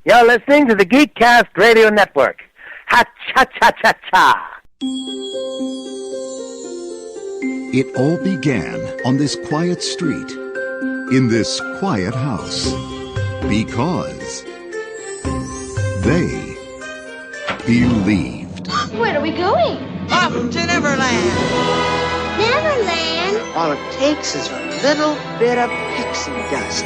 You're listening to the GeekCast Radio Network. Ha-cha-cha-cha-cha. It all began on this quiet street, in this quiet house, because they believed. Where are we going? Up to Neverland. Neverland? All it takes is a little bit of pixie dust.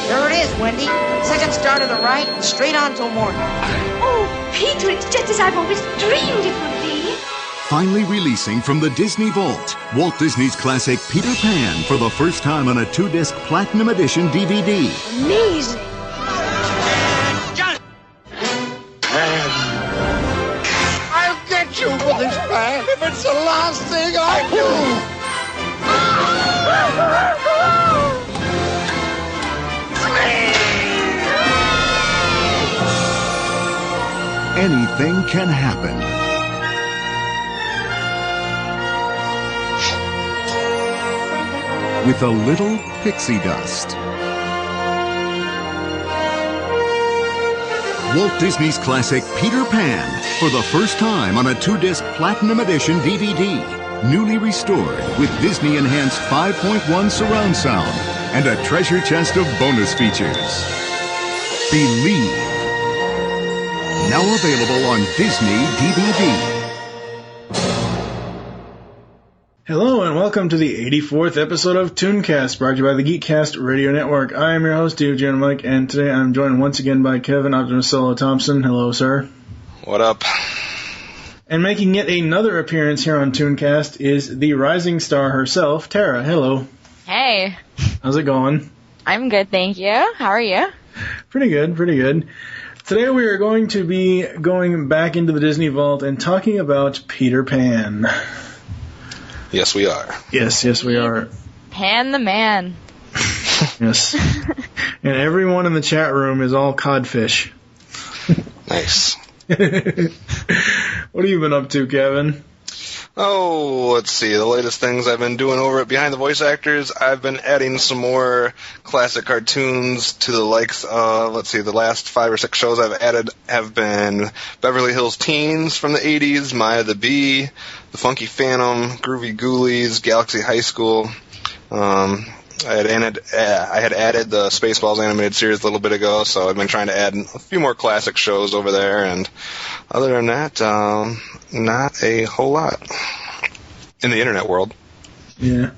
There it is, Wendy. Second star to the right, straight on till morning. Oh, Peter, it's just as I've always dreamed it would be. Finally releasing from the Disney Vault, Walt Disney's classic Peter Pan for the first time on a 2-disc Platinum Edition DVD. Amazing. I'll get you for this, Pan, if it's the last thing I do. Anything can happen. With a little pixie dust. Walt Disney's classic Peter Pan for the first time on a 2-disc Platinum Edition DVD. Newly restored with Disney-enhanced 5.1 surround sound and a treasure chest of bonus features. Believe. Now available on Disney DVD. Hello and welcome to the 84th episode of ToonCast, brought to you by the GeekCast Radio Network. I am your host, Dave Jan Mike, and today I'm joined once again by Kevin Optimusolo Thompson. Hello, sir. What up? And making yet another appearance here on ToonCast is the rising star herself, Tara. Hello. Hey. How's it going? I'm good, thank you. How are you? Pretty good, pretty good. Today we are going to be going back into the Disney Vault and talking about Peter Pan. Yes, we are. Yes, we are. Pan the man. Yes. And everyone in the chat room is all codfish. Nice. What have you been up to, Kevin? Oh, let's see. The latest things I've been doing over at Behind the Voice Actors, I've been adding some more classic cartoons to the likes of, let's see, the last 5 or 6 shows I've added have been Beverly Hills Teens from the 80s, Maya the Bee, The Funky Phantom, Groovy Ghoulies, Galaxy High School. I had added the Spaceballs animated series a little bit ago, so I've been trying to add a few more classic shows over there, and other than that, not a whole lot in the internet world. Yeah.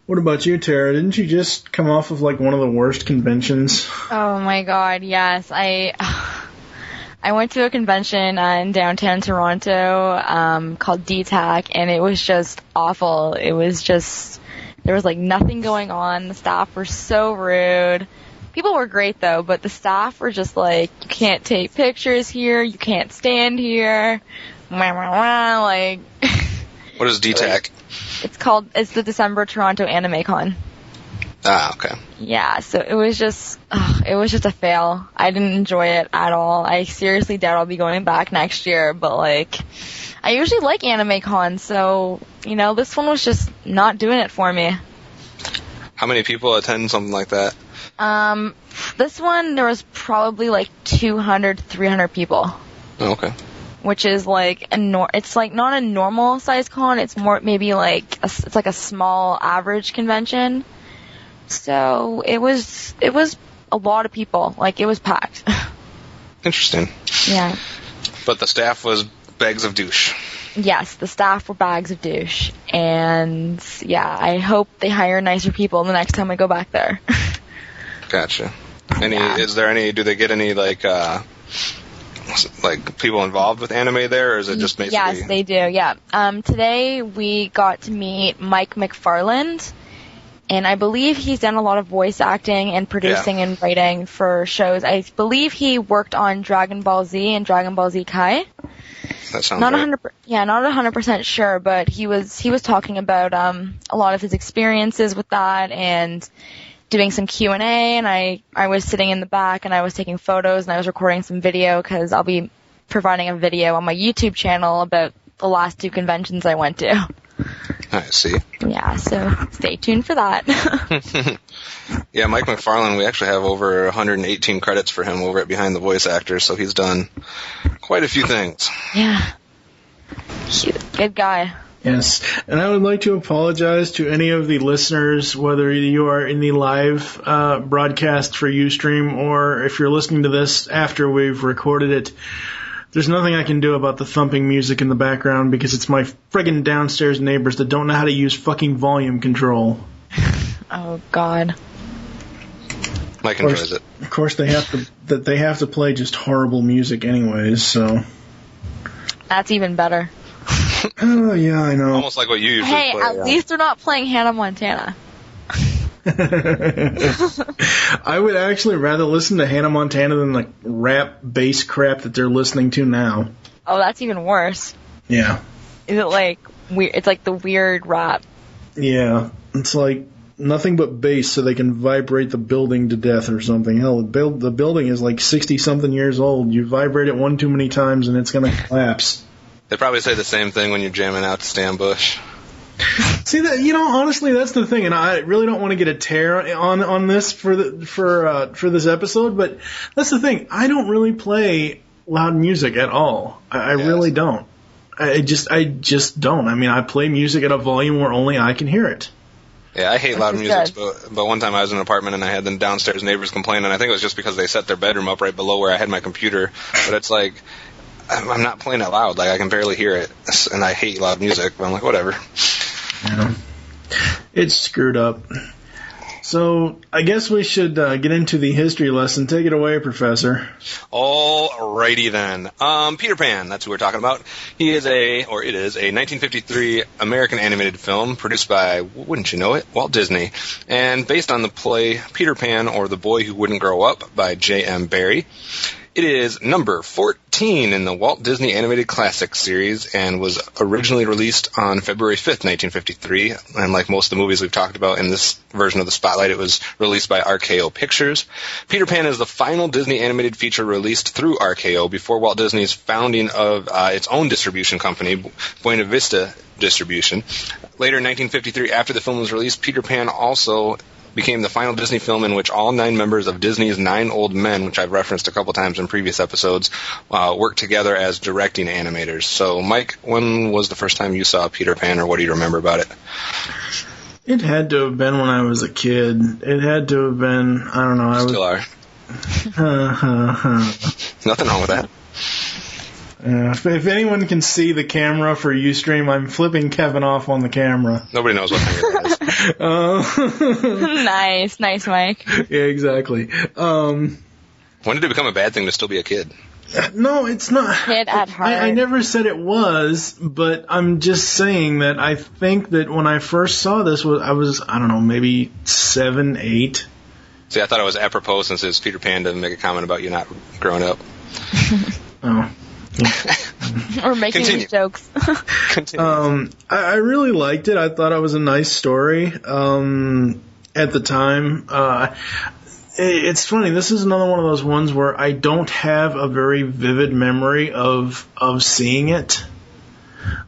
What about you, Tara? Didn't you just come off of like one of the worst conventions? Oh my god, yes. I went to a convention in downtown Toronto called DTAC, and it was just awful. It was just, there was like nothing going on. The staff were so rude. People were great though, but the staff were just like, you can't take pictures here, you can't stand here. Like, what is DTAC? It's the December Toronto Anime Con. Ah, okay. Yeah, so it was just a fail. I didn't enjoy it at all. I seriously doubt I'll be going back next year, but like, I usually like Anime Con, so, you know, this one was just not doing it for me. How many people attend something like that? This one, there was probably like 200, 300 people. Oh, okay. Which is like it's like not a normal size con. It's more maybe like it's like a small average convention. So it was a lot of people. Like, it was packed. Interesting. Yeah. But the staff was bags of douche. Yes, the staff were bags of douche. And yeah, I hope they hire nicer people the next time I go back there. Gotcha. Do they get any like people involved with anime there, or is it just basically? Yes, they do, yeah. Today we got to meet Mike McFarland, and I believe he's done a lot of voice acting and producing and writing for shows. I believe he worked on Dragon Ball Z and Dragon Ball Z Kai. That sounds not right. Not 100% sure, but he was talking about a lot of his experiences with that and doing some Q&A, and I was sitting in the back and I was taking photos and I was recording some video because I'll be providing a video on my YouTube channel about the last 2 conventions I went to. I see. Yeah, so stay tuned for that. Yeah, Mike McFarlane, we actually have over 118 credits for him over at Behind the Voice Actors, so he's done quite a few things. Yeah. Good guy. Yes, and I would like to apologize to any of the listeners, whether you are in the live broadcast for Ustream or if you're listening to this after we've recorded it. There's nothing I can do about the thumping music in the background because it's my friggin' downstairs neighbors that don't know how to use fucking volume control. Oh, God. Mike enjoys it. Of course, they have to play just horrible music anyways, so... That's even better. Oh, yeah, I know. Almost like what you usually Hey, play. at least they're not playing Hannah Montana. I would actually rather listen to Hannah Montana than the rap bass crap that they're listening to now. Oh, that's even worse. Yeah. Is it like weird? It's like the weird rap. Yeah. It's like nothing but bass so they can vibrate the building to death or something. Hell, the building is like 60-something years old. You vibrate it one too many times and it's going to collapse. They probably say the same thing when you're jamming out to Stan Bush. See that, honestly, that's the thing, and I really don't want to get a tear on this for this episode, but that's the thing. I don't really play loud music at all. I really don't. I just don't. I mean, I play music at a volume where only I can hear it. Yeah, I hate loud music, but one time I was in an apartment and I had the downstairs neighbors complain, and I think it was just because they set their bedroom up right below where I had my computer. But it's like, I'm not playing it loud. Like, I can barely hear it, and I hate loud music. But I'm like, whatever. Yeah. It's screwed up. So, I guess we should get into the history lesson. Take it away, Professor. Alrighty then. Peter Pan, that's who we're talking about. It is a 1953 American animated film produced by, wouldn't you know it, Walt Disney, and based on the play Peter Pan or the Boy Who Wouldn't Grow Up by J.M. Barrie. It is number 14 in the Walt Disney Animated Classics series and was originally released on February 5th, 1953. And like most of the movies we've talked about in this version of the Spotlight, it was released by RKO Pictures. Peter Pan is the final Disney animated feature released through RKO before Walt Disney's founding of its own distribution company, Buena Vista Distribution. Later in 1953, after the film was released, Peter Pan also became the final Disney film in which all 9 members of Disney's 9 Old Men, which I've referenced a couple times in previous episodes, worked together as directing animators. So, Mike, when was the first time you saw Peter Pan, or what do you remember about it? It had to have been when I was a kid. It had to have been, I don't know. Still are. Nothing wrong with that. If anyone can see the camera for Ustream, I'm flipping Kevin off on the camera. Nobody knows what that is. Nice, Mike. Yeah, exactly. When did it become a bad thing to still be a kid? No, it's not. Kid at heart. I never said it was, but I'm just saying that I think that when I first saw this, I was, I don't know, maybe 7, 8. See, I thought it was apropos since it's Peter Pan to make a comment about you not growing up. Oh. Or making these jokes. I really liked it. I thought it was a nice story at the time. It's funny. This is another one of those ones where I don't have a very vivid memory of seeing it.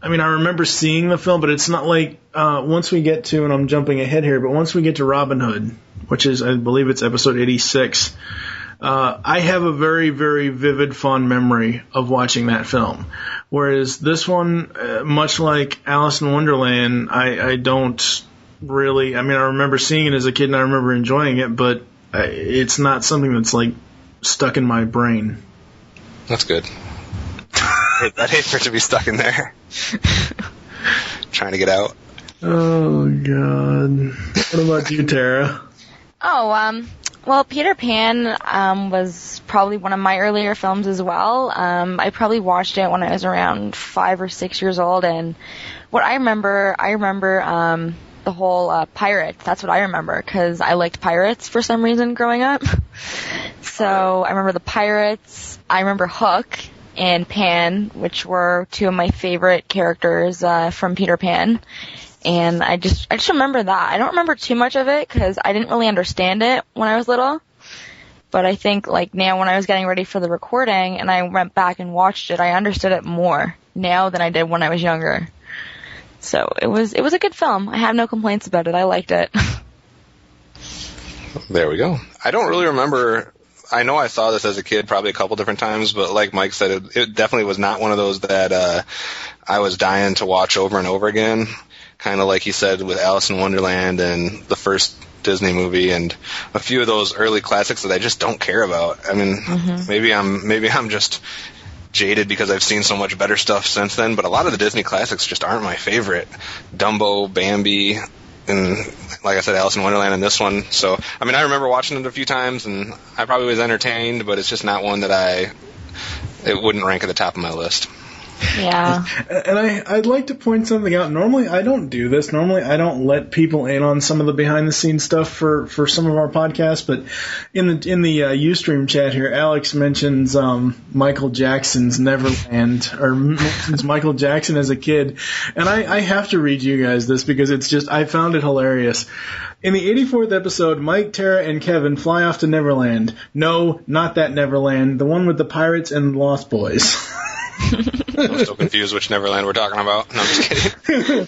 I mean, I remember seeing the film, but it's not like once we get to, and I'm jumping ahead here, but once we get to Robin Hood, which is, I believe it's episode 86, I have a very, very vivid, fond memory of watching that film. Whereas this one, much like Alice in Wonderland, I don't really, I mean, I remember seeing it as a kid and I remember enjoying it, but it's not something that's, like, stuck in my brain. That's good. I'd hate for it to be stuck in there. Trying to get out. Oh, God. What about you, Tara? Well, Peter Pan was probably one of my earlier films as well. I probably watched it when I was around 5 or 6 years old, and what I remember the whole pirates. That's what I remember, because I liked pirates for some reason growing up. So I remember the pirates. I remember Hook and Pan, which were 2 of my favorite characters from Peter Pan. And I just remember that. I don't remember too much of it because I didn't really understand it when I was little. But I think, like, now when I was getting ready for the recording and I went back and watched it, I understood it more now than I did when I was younger. So it was a good film. I have no complaints about it. I liked it. There we go. I don't really remember. I know I saw this as a kid probably a couple different times, but like Mike said, it definitely was not one of those that I was dying to watch over and over again. Kind of like he said with Alice in Wonderland and the first Disney movie and a few of those early classics that I just don't care about. I mean, maybe I'm just jaded because I've seen so much better stuff since then, but a lot of the Disney classics just aren't my favorite. Dumbo, Bambi, and like I said, Alice in Wonderland and this one. So, I mean, I remember watching it a few times, and I probably was entertained, but it's just not one that it wouldn't rank at the top of my list. Yeah. And I'd like to point something out. Normally, I don't do this. Normally, I don't let people in on some of the behind-the-scenes stuff for some of our podcasts. But in the Ustream chat here, Alex mentions Michael Jackson's Neverland, or mentions Michael Jackson as a kid. And I have to read you guys this because it's just, I found it hilarious. In the 84th episode, Mike, Tara, and Kevin fly off to Neverland. No, not that Neverland. The one with the pirates and Lost Boys. I'm still confused which Neverland we're talking about. No, I'm just kidding.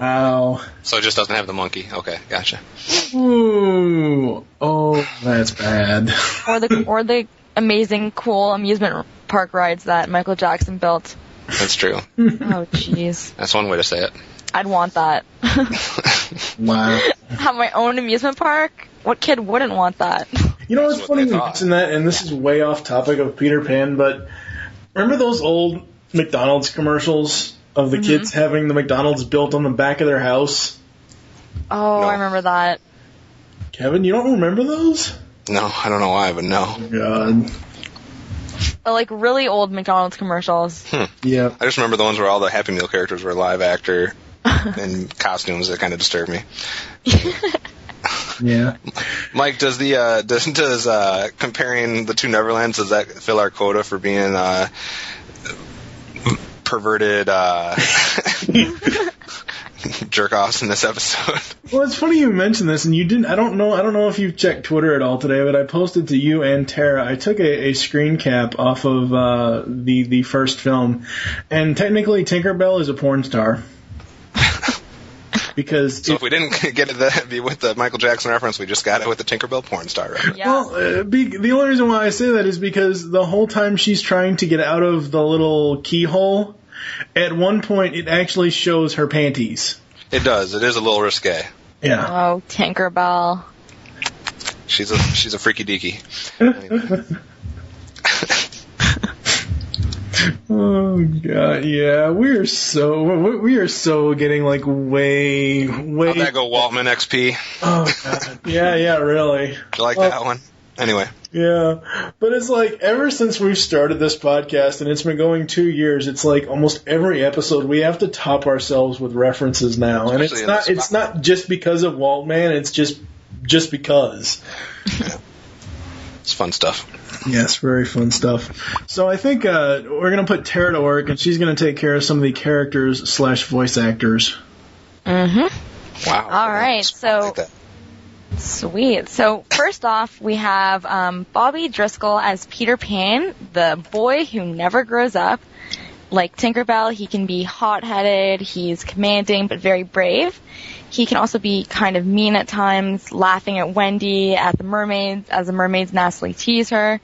Ow. So it just doesn't have the monkey. Okay, gotcha. Ooh. Oh, that's bad. Or the amazing, cool amusement park rides that Michael Jackson built. That's true. Oh, jeez. That's one way to say it. I'd want that. Wow. Have my own amusement park? What kid wouldn't want that? You know what's funny you mention that, and this is way off topic of Peter Pan, but remember those old McDonald's commercials of the kids having the McDonald's built on the back of their house? Oh, No. I remember that. Kevin, you don't remember those? No, I don't know why, but no. Oh, God. Like really old McDonald's commercials. Yeah. I just remember the ones where all the Happy Meal characters were live actor and costumes that kind of disturbed me. Yeah. Mike, does comparing the two Neverlands, does that fill our quota for being perverted jerk-offs in this episode? Well, it's funny you mentioned this, and you didn't. I don't know if you've checked Twitter at all today, but I posted to you and Tara. I took a screen cap off of the first film, and technically Tinkerbell is a porn star. Because so if we didn't get it with the Michael Jackson reference, we just got it with the Tinkerbell porn star reference. Yeah. Well, the only reason why I say that is because the whole time she's trying to get out of the little keyhole, at one point it actually shows her panties. It does. It is a little risque. Yeah. Oh, Tinkerbell. She's a freaky deaky. Anyway. Oh God, yeah, we are so getting like way. How'd that go, Waltman XP? Oh God, yeah, really. You like that one? Anyway. Yeah, but it's like ever since we've started this podcast and it's been going 2 years, it's like almost every episode we have to top ourselves with references now, and it's not just because of Waltman, it's just because. Yeah. It's fun stuff. Yes, very fun stuff. So I think we're going to put Tara to work, and she's going to take care of some of the characters / voice actors. Mm-hmm. Wow. All right, so sweet. So first off, we have Bobby Driscoll as Peter Pan, the boy who never grows up. Like Tinkerbell, he can be hot-headed, he's commanding, but very brave. He can also be kind of mean at times, laughing at Wendy, at the mermaids, as the mermaids nastily tease her.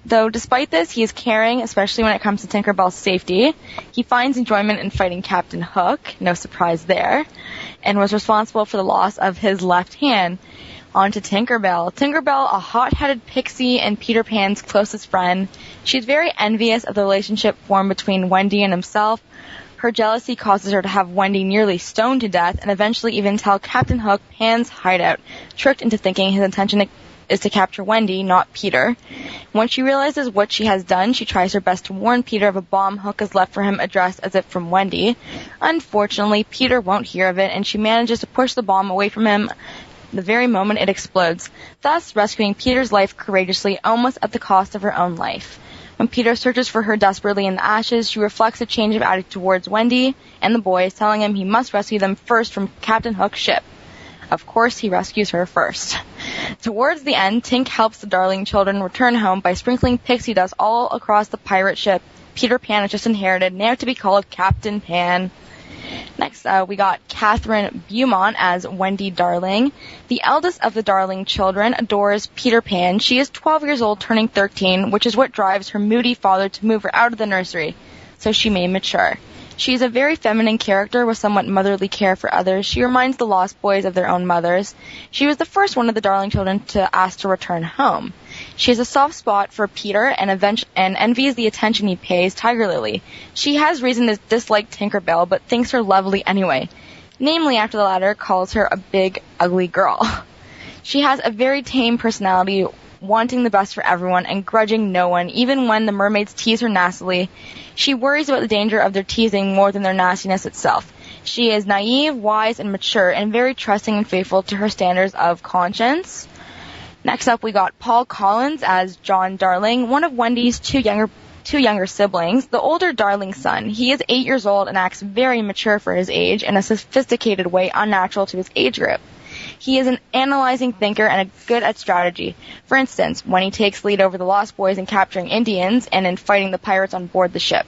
Though despite this, he is caring, especially when it comes to Tinkerbell's safety. He finds enjoyment in fighting Captain Hook, no surprise there, and was responsible for the loss of his left hand. On to Tinkerbell. Tinkerbell, a hot-headed pixie and Peter Pan's closest friend. She's very envious of the relationship formed between Wendy and himself. Her jealousy causes her to have Wendy nearly stoned to death and eventually even tell Captain Hook Pan's hideout, tricked into thinking his intention is to capture Wendy, not Peter. When she realizes what she has done, she tries her best to warn Peter of a bomb Hook has left for him addressed as if from Wendy. Unfortunately, Peter won't hear of it, and she manages to push the bomb away from him the very moment it explodes, thus rescuing Peter's life courageously, almost at the cost of her own life. When Peter searches for her desperately in the ashes, she reflects a change of attitude towards Wendy and the boys, telling him he must rescue them first from Captain Hook's ship. Of course, he rescues her first. Towards the end, Tink helps the darling children return home by sprinkling pixie dust all across the pirate ship Peter Pan has just inherited, now to be called Captain Pan. Next, we got Catherine Beaumont as Wendy Darling. The eldest of the Darling children adores Peter Pan. She is 12 years old, turning 13, which is what drives her moody father to move her out of the nursery, so she may mature. She is a very feminine character with somewhat motherly care for others. She reminds the Lost Boys of their own mothers. She was the first one of the Darling children to ask to return home. She has a soft spot for Peter and envies the attention he pays Tiger Lily. She has reason to dislike Tinkerbell, but thinks her lovely anyway. Namely, after the latter calls her a big, ugly girl. She has a very tame personality, wanting the best for everyone and grudging no one, even when the mermaids tease her nastily. She worries about the danger of their teasing more than their nastiness itself. She is naive, wise, and mature, and very trusting and faithful to her standards of conscience. Next up, we got Paul Collins as John Darling, one of Wendy's two younger siblings, the older Darling son. He is 8 years old and acts very mature for his age in a sophisticated way unnatural to his age group. He is an analyzing thinker and good at strategy. For instance, when he takes lead over the Lost Boys in capturing Indians and in fighting the pirates on board the ship.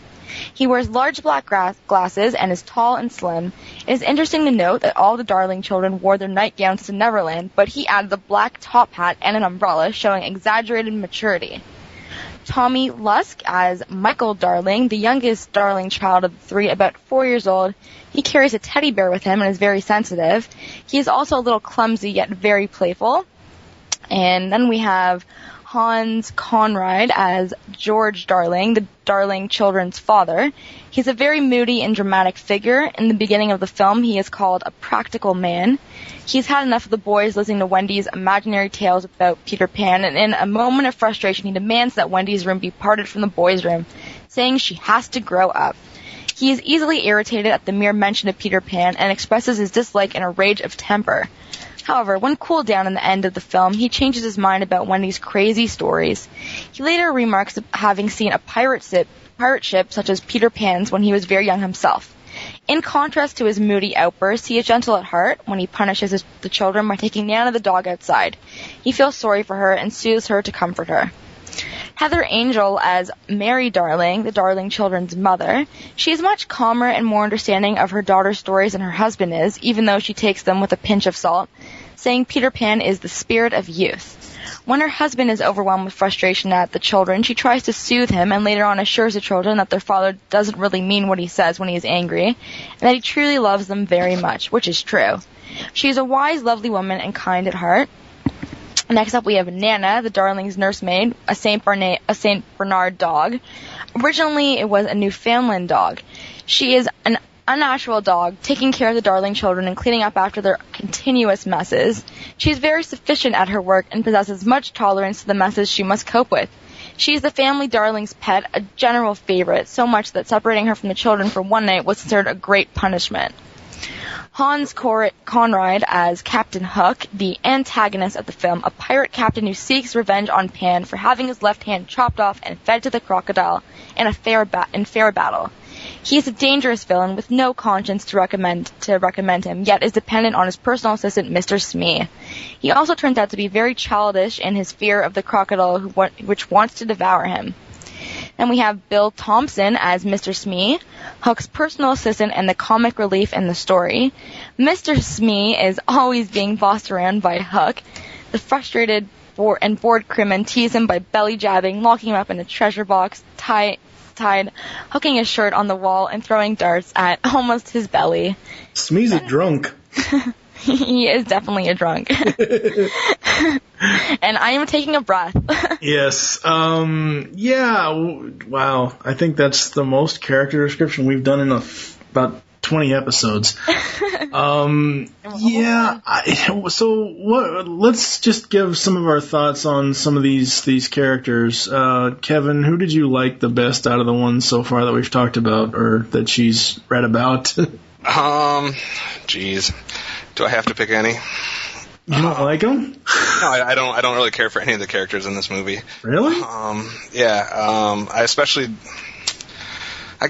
He wears large black glasses and is tall and slim. It is interesting to note that all the Darling children wore their nightgowns to Neverland, but he added a black top hat and an umbrella, showing exaggerated maturity. Tommy Lusk as Michael Darling, the youngest Darling child of the three, about 4 years old. He carries a teddy bear with him and is very sensitive. He is also a little clumsy, yet very playful. And then we have Hans Conried as George Darling, the Darling children's father. He's a very moody and dramatic figure. In the beginning of the film, he is called a practical man. He's had enough of the boys listening to Wendy's imaginary tales about Peter Pan, and in a moment of frustration, he demands that Wendy's room be parted from the boys' room, saying she has to grow up. He is easily irritated at the mere mention of Peter Pan and expresses his dislike in a rage of temper. However, when cooled down in the end of the film, he changes his mind about Wendy's crazy stories. He later remarks having seen a pirate ship such as Peter Pan's when he was very young himself. In contrast to his moody outbursts, he is gentle at heart when he punishes the children by taking Nana the dog outside. He feels sorry for her and soothes her to comfort her. Heather Angel as Mary Darling, the Darling children's mother. She is much calmer and more understanding of her daughter's stories than her husband is, even though she takes them with a pinch of salt, saying Peter Pan is the spirit of youth. When her husband is overwhelmed with frustration at the children, she tries to soothe him and later on assures the children that their father doesn't really mean what he says when he is angry, and that he truly loves them very much, which is true. She is a wise, lovely woman and kind at heart. Next up, we have Nana, the Darling's nursemaid, a Saint Bernard dog. Originally, it was a Newfoundland dog. She is an unnatural dog, taking care of the Darling children and cleaning up after their continuous messes. She is very sufficient at her work and possesses much tolerance to the messes she must cope with. She is the family Darling's pet, a general favorite, so much that separating her from the children for one night was considered a great punishment. Hans Conried as Captain Hook, the antagonist of the film, a pirate captain who seeks revenge on Pan for having his left hand chopped off and fed to the crocodile in fair battle. He is a dangerous villain with no conscience to recommend him, yet is dependent on his personal assistant, Mr. Smee. He also turns out to be very childish in his fear of the crocodile which wants to devour him. Then we have Bill Thompson as Mr. Smee, Hook's personal assistant and the comic relief in the story. Mr. Smee is always being bossed around by Hook. The frustrated and bored crewmen tease him by belly jabbing, locking him up in a treasure box, tied, hooking his shirt on the wall, and throwing darts at almost his belly. Smee's a drunk. He is definitely a drunk. And I am taking a breath. Yes. Yeah. Wow. I think that's the most character description we've done in about 20 episodes. Yeah. So let's just give some of our thoughts on some of these characters. Kevin, who did you like the best out of the ones so far that we've talked about or that she's read about? Geez. Do I have to pick any? You don't like them? No, I don't really care for any of the characters in this movie. Really? I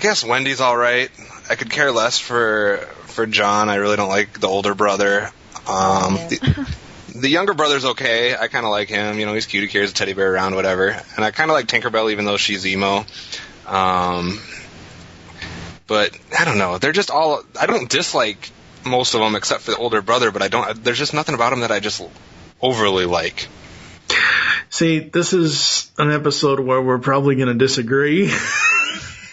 guess Wendy's all right. I could care less for John. I really don't like the older brother. The younger brother's okay. I kind of like him. You know, he's cute. He carries a teddy bear around, whatever. And I kind of like Tinkerbell, even though she's emo. But But I don't know. They're just all. I don't dislike most of them except for the older brother, but there's just nothing about them that I just overly like. See, this is an episode where we're probably going to disagree.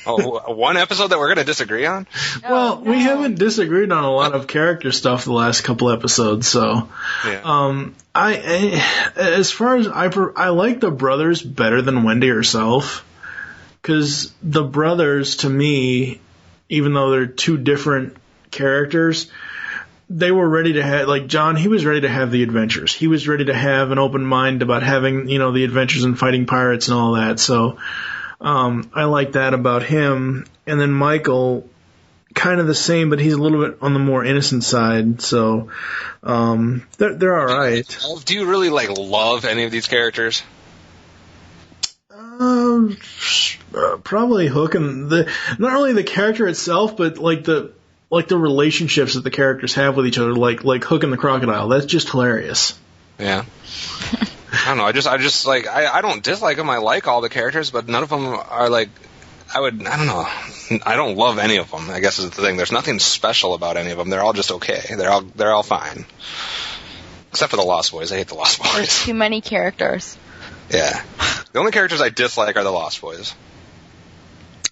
Oh, one episode that we're going to disagree on? Well, we haven't disagreed on a lot of character stuff the last couple episodes, so Yeah. as far as I like the brothers better than Wendy herself, because the brothers, to me, even though they're two different characters, they were ready to have, like John, he was ready to have the adventures. He was ready to have an open mind about having, the adventures and fighting pirates and all that. So I like that about him. And then Michael, kind of the same, but he's a little bit on the more innocent side. So they're all right. Do you really love any of these characters? Probably Hook and not only the character itself, but the relationships that the characters have with each other, like Hook and the crocodile. That's just hilarious. Yeah. I don't know. I just I don't dislike them. I like all the characters, but none of them are I don't know. I don't love any of them, I guess is the thing. There's nothing special about any of them. They're all just okay. They're all fine. Except for the Lost Boys. I hate the Lost Boys. There's too many characters. Yeah. The only characters I dislike are the Lost Boys.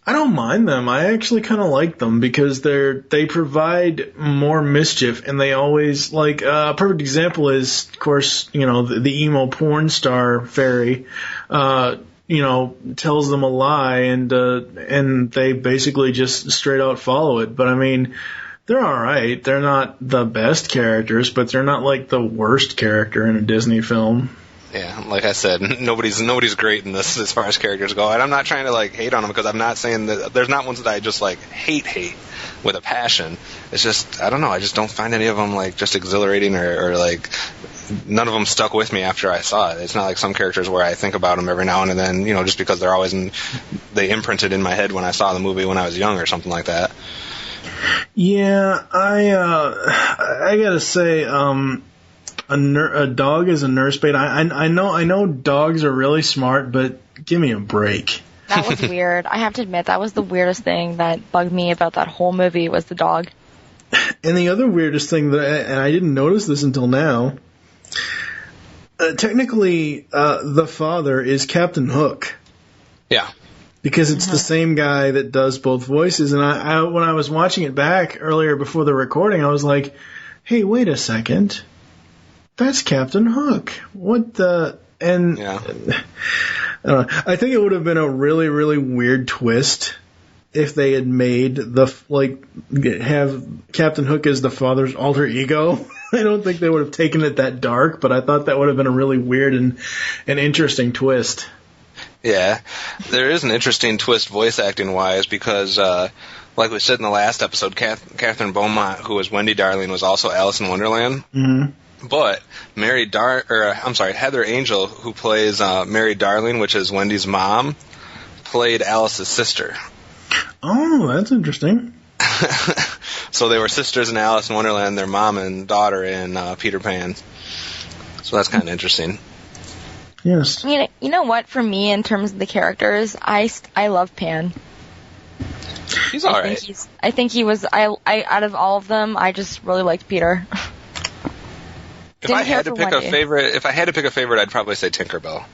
I don't mind them. I actually kind of like them because they provide more mischief, and they always a perfect example is, of course, the emo porn star fairy, tells them a lie, and they basically just straight out follow it. But I mean, they're all right. They're not the best characters, but they're not the worst character in a Disney film. Yeah, like I said, nobody's great in this as far as characters go, and I'm not trying to hate on them because I'm not saying that there's not ones that I just hate with a passion. It's just I don't know. I just don't find any of them just exhilarating or none of them stuck with me after I saw it. It's not like some characters where I think about them every now and then, just because they're always they imprinted in my head when I saw the movie when I was young or something like that. Yeah, I gotta say, a dog is a nurse bait. I know dogs are really smart, but give me a break. That was weird. I have to admit, that was the weirdest thing that bugged me about that whole movie was the dog. And the other weirdest thing and I didn't notice this until now, technically, the father is Captain Hook. Yeah. Because it's the same guy that does both voices. And I when I was watching it back earlier before the recording, I was like, hey, wait a second. That's Captain Hook. What the... And yeah. I think it would have been a really, really weird twist if they had made have Captain Hook as the father's alter ego. I don't think they would have taken it that dark, but I thought that would have been a really weird and interesting twist. Yeah, there is an interesting twist voice acting wise because, like we said in the last episode, Catherine Beaumont, who was Wendy Darling, was also Alice in Wonderland. Mm-hmm. But Heather Angel, who plays Mary Darling, which is Wendy's mom, played Alice's sister. Oh, that's interesting. So they were sisters in Alice in Wonderland, their mom and daughter in Peter Pan. So that's kind of interesting. Yes. You know what? For me, in terms of the characters, I love Pan. He's all right. I think he was. I out of all of them, I just really liked Peter. If I had to pick a favorite, I'd probably say Tinkerbell.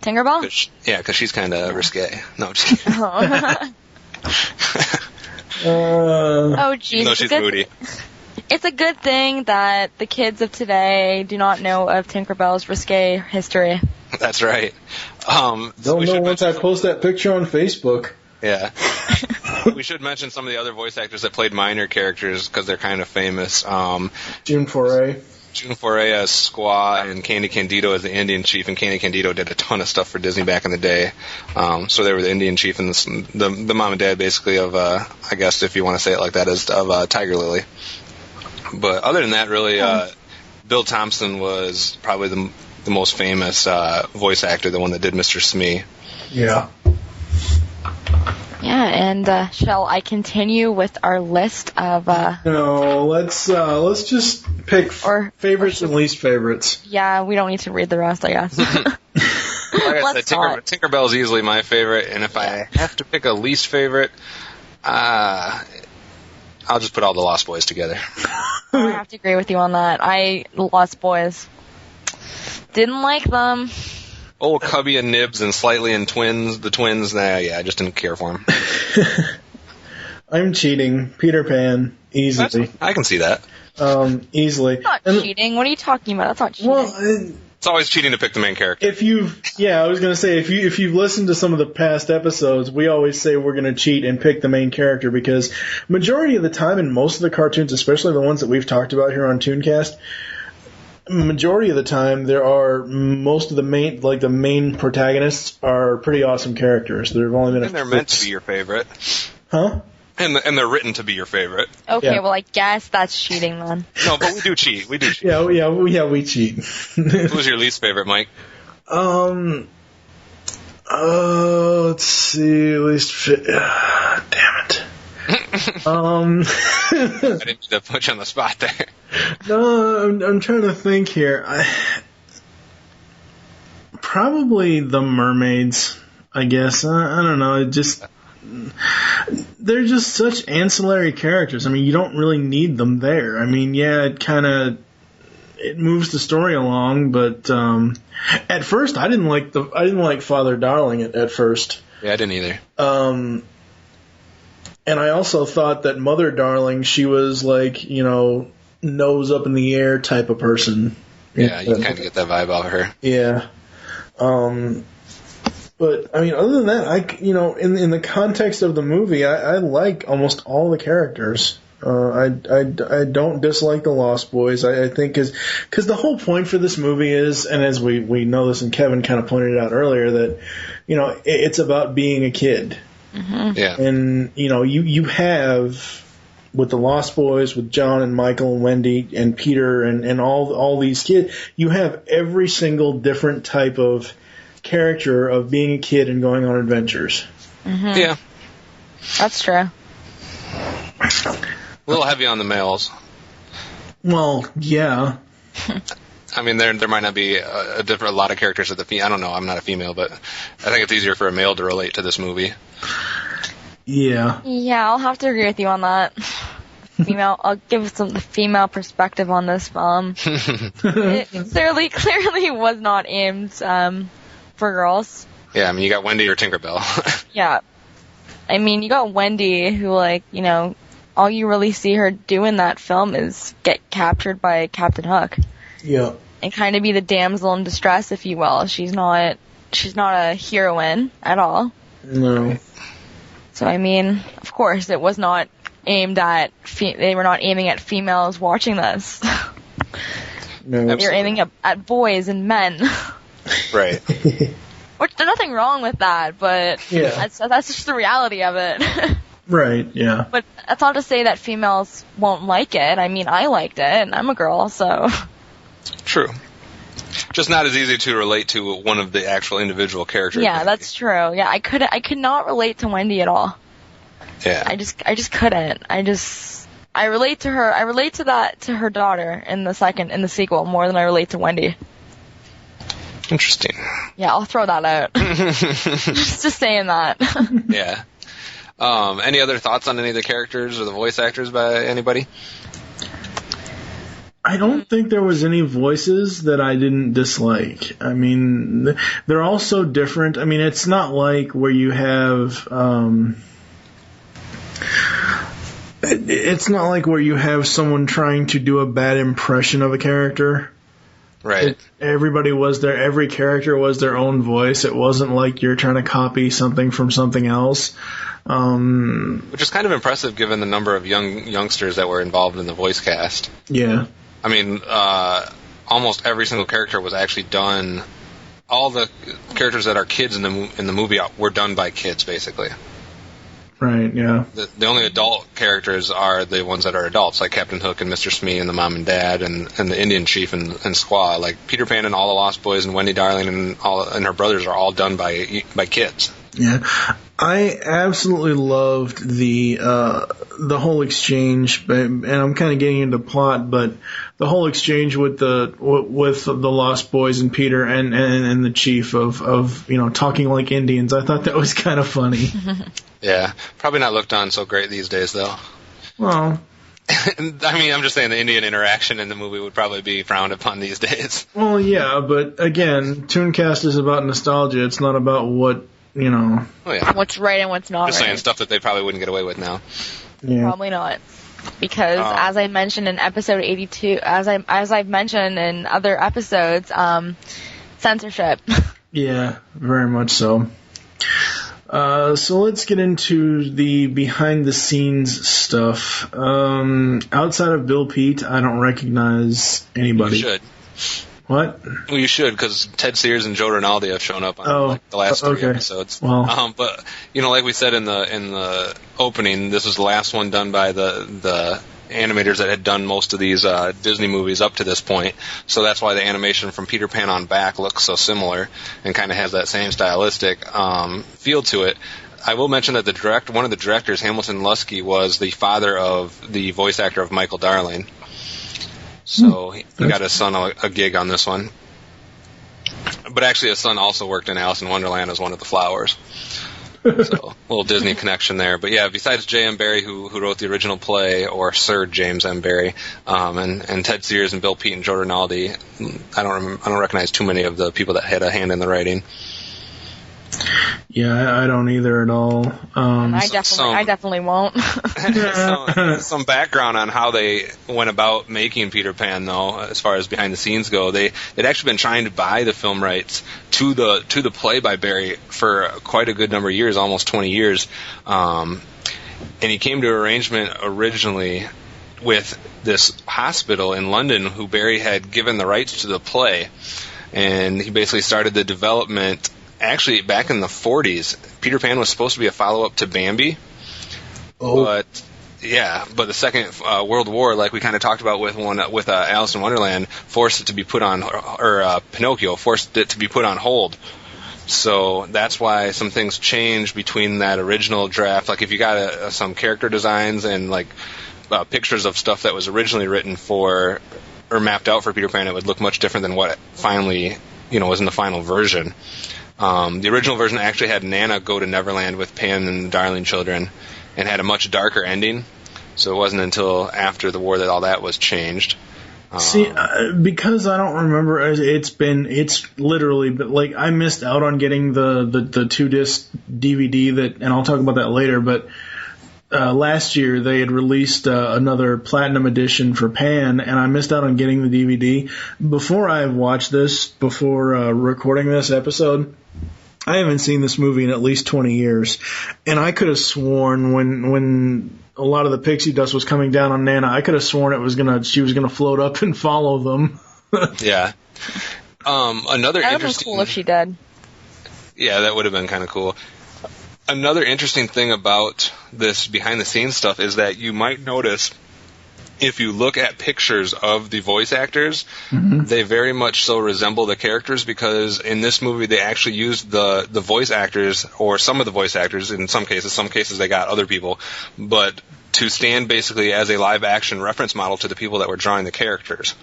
Tinkerbell? Yeah, because she's kind of risque. No, I'm just kidding. Oh, geez. No, she's moody. It's a good thing that the kids of today do not know of Tinkerbell's risque history. That's right. Don't know once I post that picture on Facebook. Yeah. We should mention some of the other voice actors that played minor characters because they're kind of famous. June Foray. June Foray as Squaw and Candy Candido as the Indian chief, and Candy Candido did a ton of stuff for Disney back in the day. So they were the Indian chief and the mom and dad basically of, I guess if you want to say it like that, of Tiger Lily. But other than that, really, Bill Thompson was probably the most famous voice actor, the one that did Mr. Smee. Yeah. Yeah, and shall I continue with our list of... No, let's just pick favorites and least favorites. Yeah, we don't need to read the rest, I guess. I said, Tinkerbell's easily my favorite, and if I have to pick a least favorite, I'll just put all the Lost Boys together. I have to agree with you on that. Lost Boys. Didn't like them. Old Cubby and Nibs and Slightly and the twins, I just didn't care for them. I'm cheating. Peter Pan, easily. I can see that. Easily. That's not cheating. What are you talking about? That's not cheating. Well, it's always cheating to pick the main character. I was gonna say, if you've listened to some of the past episodes, we always say we're gonna cheat and pick the main character because majority of the time in most of the cartoons, especially the ones that we've talked about here on ToonCast, majority of the time most of the main protagonists are pretty awesome characters. They're meant to be your favorite. Huh? And they're written to be your favorite. Okay, well, I guess that's cheating then. No, but we do cheat. We do cheat. Yeah, we cheat. Who's your least favorite, Mike? Let's see. Damn it. I didn't mean to put you on the spot there. No, I'm trying to think here. Probably the mermaids, I guess. I don't know. They're just such ancillary characters. I mean, you don't really need them there. I mean, yeah, it moves the story along, but at first I didn't like Father Darling at first. Yeah, I didn't either. And I also thought that Mother Darling, she was like, nose up in the air type of person. Yeah, you kind of get that vibe off of her. Yeah. But I mean, other than that, in the context of the movie, I like almost all the characters. I don't dislike the Lost Boys. I think because the whole point for this movie is, and as we know this, and Kevin kind of pointed out earlier, that it's about being a kid. Mm-hmm. Yeah. And you have with the Lost Boys, with John and Michael and Wendy and Peter and all these kids, you have every single different type of character of being a kid and going on adventures. Mm-hmm. Yeah, that's true. A little heavy on the males. Well, yeah. I mean, there might not be a lot of characters of the I don't know. I'm not a female, but I think it's easier for a male to relate to this movie. Yeah. Yeah, I'll have to agree with you on that. I'll give the female perspective on this film. It clearly was not aimed for girls. Yeah, I mean, you got Wendy or Tinkerbell. Yeah. I mean, you got Wendy, who, all you really see her do in that film is get captured by Captain Hook. Yeah. And kind of be the damsel in distress, if you will. She's not a heroine at all. No. So, I mean, of course, it was not aimed at, they were not aiming at females watching this. No. They were aiming at boys and men. Right. Which, there's nothing wrong with that, but yeah. that's just the reality of it. Right, yeah. But that's not to say that females won't like it. I mean, I liked it, and I'm a girl, so... True. Just not as easy to relate to one of the actual individual characters. Yeah, that's true. Yeah, I could not relate to Wendy at all. Yeah. I just couldn't. I relate to her. I relate to her daughter in the sequel more than I relate to Wendy. Interesting. Yeah, I'll throw that out. just saying that. Yeah. Any other thoughts on any of the characters or the voice actors by anybody? I don't think there was any voices that I didn't dislike. I mean, they're all so different. I mean, it's not like where you have... it's not like where you have someone trying to do a bad impression of a character. Right. Every character was their own voice. It wasn't like you're trying to copy something from something else. Which is kind of impressive given the number of youngsters that were involved in the voice cast. Yeah. I mean, almost every single character was actually done. All the characters that are kids in the movie were done by kids, basically. Right, yeah. The only adult characters are the ones that are adults, like Captain Hook and Mr. Smee and the mom and dad and the Indian chief and Squaw. Like Peter Pan and all the Lost Boys and Wendy Darling and her brothers are all done by kids. Yeah, I absolutely loved the whole exchange, and I'm kind of getting into plot, but the whole exchange with the Lost Boys and Peter and the chief of talking like Indians. I thought that was kind of funny. Yeah, probably not looked on so great these days, though. Well, I mean, I'm just saying the Indian interaction in the movie would probably be frowned upon these days. Well, yeah, but again, ToonCast is about nostalgia. It's not about what, Oh, yeah. What's right and what's not Just right. saying stuff that they probably wouldn't get away with now. Yeah. Probably not. Because as I mentioned in episode 82, as I've mentioned in other episodes, censorship. Yeah, very much so. So let's get into the behind-the-scenes stuff. Outside of Bill Pete, I don't recognize anybody. You should. What? Well, you should, because Ted Sears and Joe Rinaldi have shown up on the last 3 episodes. Well, but like we said in the opening, this was the last one done by the animators that had done most of these Disney movies up to this point. So that's why the animation from Peter Pan on back looks so similar and kind of has that same stylistic feel to it. I will mention that one of the directors, Hamilton Lusky, was the father of the voice actor of Michael Darling. So he got his son a gig on this one. But actually his son also worked in Alice in Wonderland as one of the flowers. So a little Disney connection there. But yeah, besides J.M. Barrie, who wrote the original play, or Sir James M. Barrie, and Ted Sears and Bill Pete and Joe Rinaldi, I don't recognize too many of the people that had a hand in the writing. Yeah, I don't either at all. I definitely won't. some background on how they went about making Peter Pan, though, as far as behind the scenes go. They'd actually been trying to buy the film rights to the play by Barrie for quite a good number of years, almost 20 years. And he came to an arrangement originally with this hospital in London who Barrie had given the rights to the play. And he basically started the development. Actually, back in the 40s, Peter Pan was supposed to be a follow-up to Bambi. But the Second World War, like we kind of talked about with Alice in Wonderland, forced it to be put on, or Pinocchio forced it to be put on hold. So that's why some things changed between that original draft. Like if you got some character designs and like pictures of stuff that was originally written for or mapped out for Peter Pan, it would look much different than what finally was in the final version. The original version actually had Nana go to Neverland with Pan and the Darling children and had a much darker ending. So it wasn't until after the war that all that was changed. See, because I don't remember, it's literally, but like I missed out on getting the 2-disc DVD and I'll talk about that later, but last year they had released another platinum edition for Pan, and I missed out on getting the DVD. Before I watched this, before recording this episode, I haven't seen this movie in at least 20 years, and I could have sworn when a lot of the pixie dust was coming down on Nana, I could have sworn she was gonna float up and follow them. Yeah. Another that would have been interesting. cool if she did. Yeah, that would have been kind of cool. Another interesting thing about this behind-the-scenes stuff is that you might notice, if you look at pictures of the voice actors, they very much so resemble the characters, because in this movie they actually used the voice actors, or some of the voice actors, in some cases they got other people, but to stand basically as a live-action reference model to the people that were drawing the characters.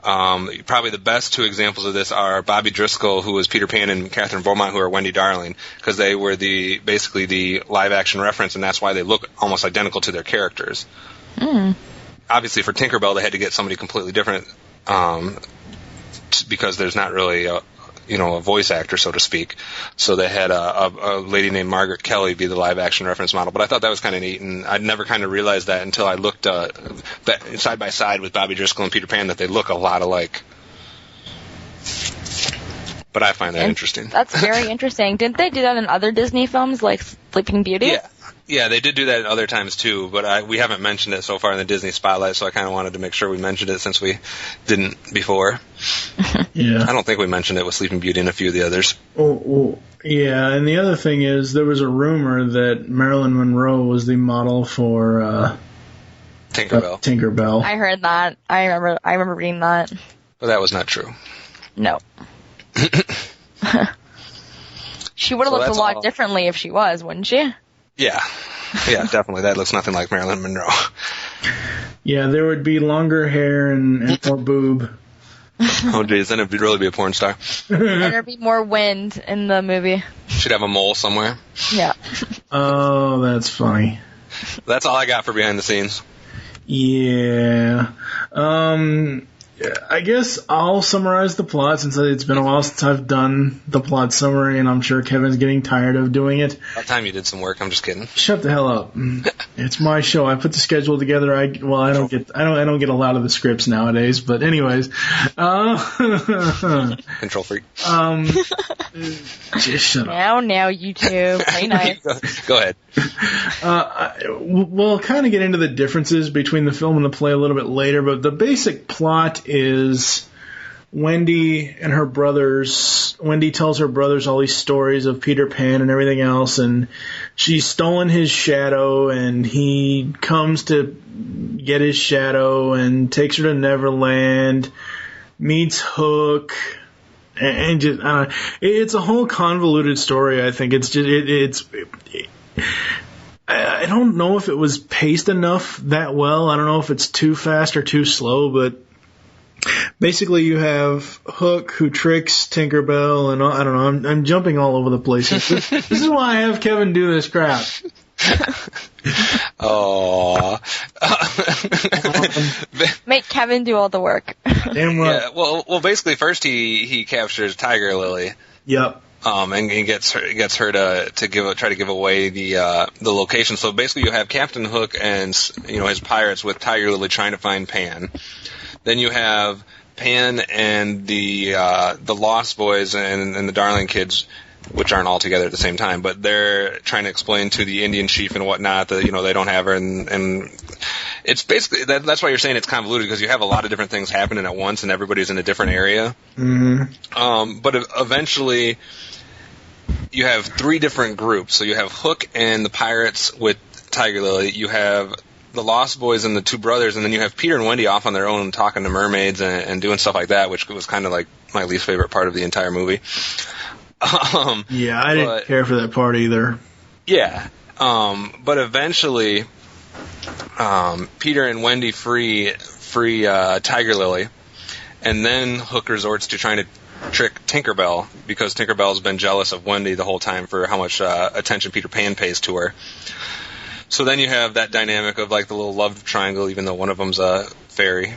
Probably the best two examples of this are Bobby Driscoll, who was Peter Pan, and Catherine Beaumont, who are Wendy Darling, because they were basically the live-action reference, and that's why they look almost identical to their characters. Obviously, for Tinkerbell, they had to get somebody completely different, because there's not really a voice actor, so to speak. So they had a lady named Margaret Kelly be the live-action reference model. But I thought that was kind of neat, and I'd never kind of realized that until I looked side by side with Bobby Driscoll and Peter Pan, that they look a lot alike. But I find that interesting. That's very interesting. Didn't they do that in other Disney films, like Sleeping Beauty? Yeah, they did do that at other times too, but we haven't mentioned it so far in the Disney Spotlight, so I kind of wanted to make sure we mentioned it since we didn't before. Yeah. I don't think we mentioned it with Sleeping Beauty and a few of the others. Oh, yeah, and the other thing is there was a rumor that Marilyn Monroe was the model for Tinkerbell. I heard that. I remember reading that. But that was not true. No. She would have looked a lot differently if she was, wouldn't she? Yeah, definitely. That looks nothing like Marilyn Monroe. Yeah, there would be longer hair and more boob. Oh, geez, then it'd really be a porn star. And there'd be more wind in the movie. Should have a mole somewhere. Yeah. Oh, that's funny. That's all I got for behind the scenes. Yeah. I guess I'll summarize the plot since it's been a while since I've done the plot summary, and I'm sure Kevin's getting tired of doing it. About time you did some work. I'm just kidding. Shut the hell up. It's my show. I put the schedule together. I don't get a lot of the scripts nowadays, but anyways. Control freak. Just shut up. Now, you two. Play nice. Go ahead. We'll kind of get into the differences between the film and the play a little bit later, but the basic plot is Wendy and her brothers. Wendy tells her brothers all these stories of Peter Pan and everything else, and she's stolen his shadow, and he comes to get his shadow and takes her to Neverland, meets Hook, and just it's a whole convoluted story. I think it's just I don't know if it was paced enough that well. I don't know if it's too fast or too slow, but basically you have Hook who tricks Tinkerbell, and I don't know. I'm jumping all over the place. This is why I have Kevin do this crap. Oh. Make Kevin do all the work. Damn right. Yeah, well, basically, first he captures Tiger Lily. Yep. And he gets her to try to give away the location. So basically, you have Captain Hook and his pirates with Tiger Lily trying to find Pan. Then you have Pan and the Lost Boys and the Darling Kids, which aren't all together at the same time, but they're trying to explain to the Indian chief and whatnot that they don't have her, and it's basically that's why you're saying it's convoluted, because you have a lot of different things happening at once and everybody's in a different area. Mm-hmm. But eventually you have three different groups. So you have Hook and the pirates with Tiger Lily. You have the Lost Boys and the two brothers, and then you have Peter and Wendy off on their own talking to mermaids and doing stuff like that, which was kind of like my least favorite part of the entire movie. Yeah, I didn't care for that part either. Yeah, but eventually, Peter and Wendy free Tiger Lily, and then Hook resorts to trying to trick Tinkerbell, because Tinkerbell's been jealous of Wendy the whole time for how much attention Peter Pan pays to her. So then you have that dynamic of like the little love triangle, even though one of them's a fairy.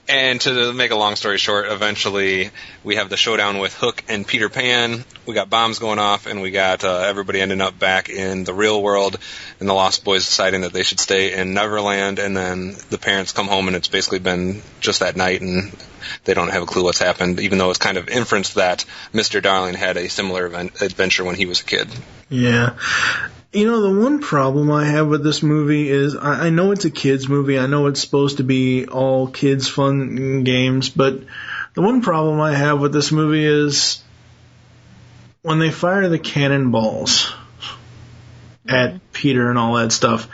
And to make a long story short, eventually we have the showdown with Hook and Peter Pan. We got bombs going off, and we got everybody ending up back in the real world, and the Lost Boys deciding that they should stay in Neverland, and then the parents come home, and it's basically been just that night, and they don't have a clue what's happened, even though it's kind of inferenced that Mr. Darling had a similar adventure when he was a kid. Yeah. The one problem I have with this movie is I know it's a kids movie. I know it's supposed to be all kids fun games, but the one problem I have with this movie is when they fire the cannonballs at Peter and all that stuff,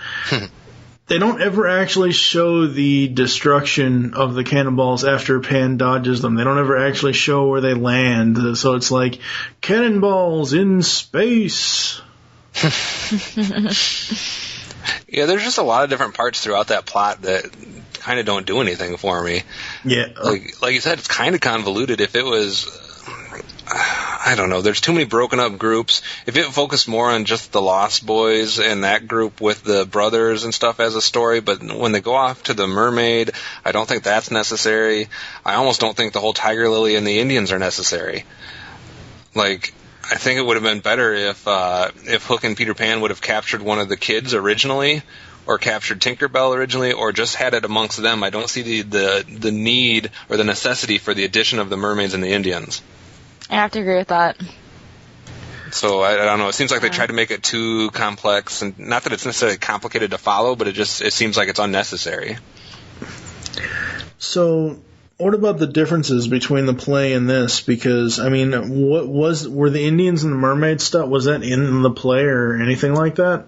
they don't ever actually show the destruction of the cannonballs after Pan dodges them. They don't ever actually show where they land. So it's like, cannonballs in space. Yeah, there's just a lot of different parts throughout that plot that kind of don't do anything for me. Yeah. Like you said, it's kind of convoluted. If it was, I don't know, there's too many broken up groups. If it focused more on just the Lost Boys and that group with the brothers and stuff as a story, but when they go off to the mermaid, I don't think that's necessary. I almost don't think the whole Tiger Lily and the Indians are necessary. Like, I think it would have been better if Hook and Peter Pan would have captured one of the kids originally, or captured Tinkerbell originally, or just had it amongst them. I don't see the need or the necessity for the addition of the mermaids and the Indians. I have to agree with that. So I don't know. It seems like they tried to make it too complex, and not that it's necessarily complicated to follow, but it seems like it's unnecessary. So, what about the differences between the play and this? Because, I mean, were the Indians and the mermaid stuff, was that in the play or anything like that?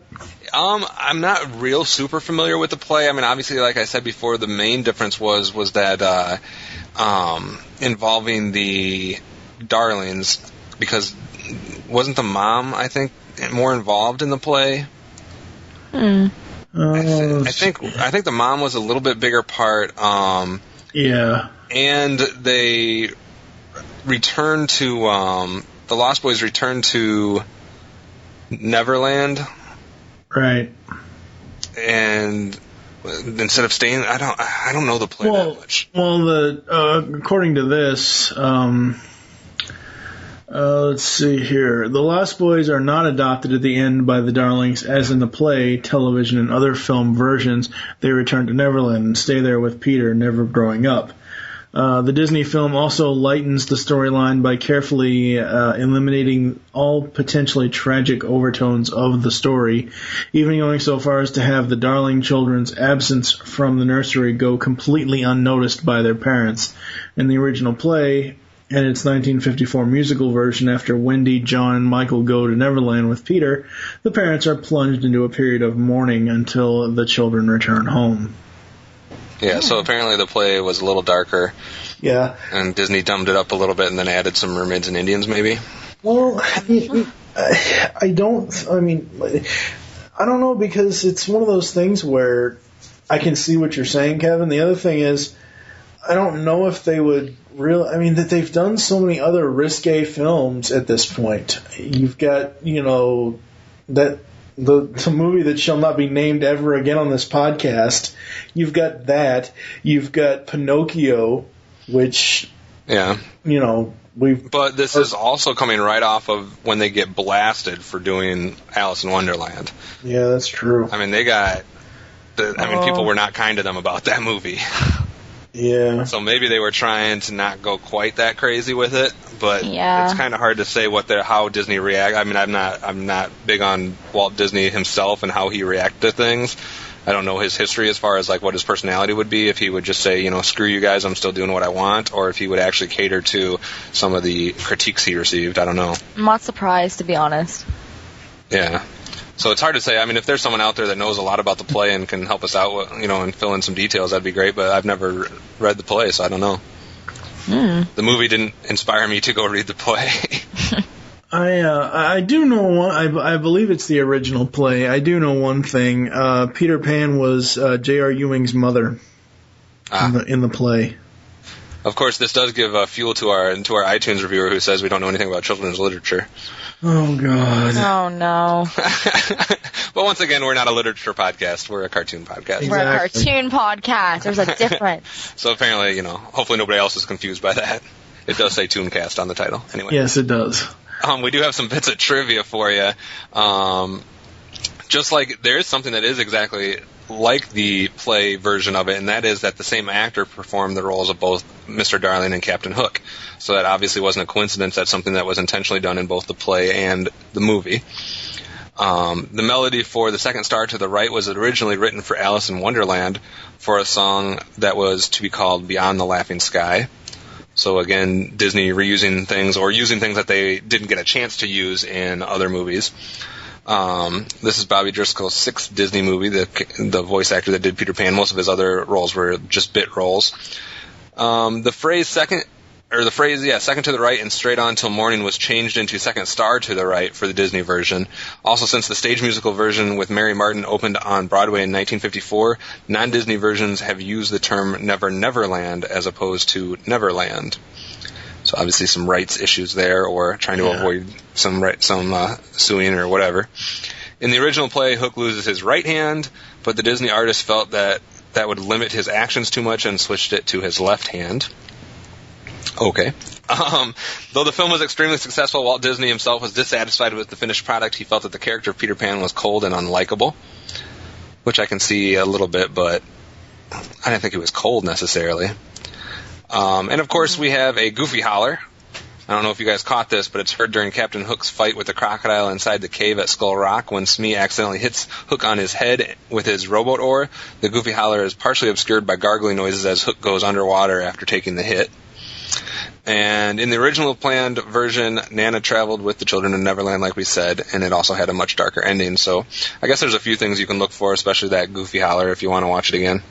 I'm not real super familiar with the play. I mean, obviously, like I said before, the main difference was that involving the Darlings, because wasn't the mom, I think, more involved in the play? I think the mom was a little bit bigger part. Yeah. And they returned to the Lost Boys returned to Neverland. Right. And instead of staying, I don't know the play that much. Well, according to this, let's see here. The Lost Boys are not adopted at the end by the Darlings, as in the play, television, and other film versions. They return to Neverland and stay there with Peter, never growing up. The Disney film also lightens the storyline by carefully eliminating all potentially tragic overtones of the story, even going so far as to have the Darling children's absence from the nursery go completely unnoticed by their parents. In the original play and its 1954 musical version, after Wendy, John, and Michael go to Neverland with Peter, the parents are plunged into a period of mourning until the children return home. Yeah, so apparently the play was a little darker. Yeah. And Disney dumbed it up a little bit and then added some mermaids and Indians, maybe? Well, I don't know, because it's one of those things where I can see what you're saying, Kevin. The other thing is, I don't know if they would that they've done so many other risque films at this point. You've got, that the movie that shall not be named ever again on this podcast. You've got that. You've got Pinocchio, which, yeah, we've. But this is also coming right off of when they get blasted for doing Alice in Wonderland. Yeah, that's true. I mean, people were not kind to them about that movie. Yeah. So maybe they were trying to not go quite that crazy with it, but it's kind of hard to say how Disney react. I mean, I'm not big on Walt Disney himself and how he reacted to things. I don't know his history as far as like what his personality would be, if he would just say, screw you guys, I'm still doing what I want, or if he would actually cater to some of the critiques he received. I don't know. I'm not surprised, to be honest. Yeah. So it's hard to say. I mean, if there's someone out there that knows a lot about the play and can help us out, and fill in some details, that'd be great. But I've never read the play, so I don't know. The movie didn't inspire me to go read the play. I do know one. I believe it's the original play. I do know one thing. Peter Pan was J.R. Ewing's mother in the play. Of course, this does give fuel to our iTunes reviewer who says we don't know anything about children's literature. Oh, God. Oh, no. But once again, we're not a literature podcast. We're a cartoon podcast. We're a cartoon podcast. There's a difference. So apparently, hopefully nobody else is confused by that. It does say ToonCast on the title. Anyway. Yes, it does. We do have some bits of trivia for you. Just like there is something that is exactly like the play version of it, and that is that the same actor performed the roles of both Mr. Darling and Captain Hook. So that obviously wasn't a coincidence. That's something that was intentionally done in both the play and the movie. The melody for The Second Star to the Right was originally written for Alice in Wonderland for a song that was to be called Beyond the Laughing Sky. So again, Disney reusing things or using things that they didn't get a chance to use in other movies. This is Bobby Driscoll's sixth Disney movie, the voice actor that did Peter Pan. Most of his other roles were just bit roles. The phrase second to the right and straight on till morning was changed into Second Star to the Right for the Disney version. Also, since the stage musical version with Mary Martin opened on Broadway in 1954, non-Disney versions have used the term Never Neverland as opposed to Neverland. So obviously some rights issues there, or trying to avoid some suing or whatever. In the original play, Hook loses his right hand, but the Disney artist felt that would limit his actions too much and switched it to his left hand. Okay. Though the film was extremely successful, Walt Disney himself was dissatisfied with the finished product. He felt that the character of Peter Pan was cold and unlikable, which I can see a little bit, but I didn't think he was cold necessarily. And of course, we have a goofy holler. I don't know if you guys caught this, but it's heard during Captain Hook's fight with the crocodile inside the cave at Skull Rock when Smee accidentally hits Hook on his head with his rowboat oar. The goofy holler is partially obscured by gargling noises as Hook goes underwater after taking the hit. And in the original planned version, Nana traveled with the children in Neverland, like we said, and it also had a much darker ending. So I guess there's a few things you can look for, especially that goofy holler if you want to watch it again.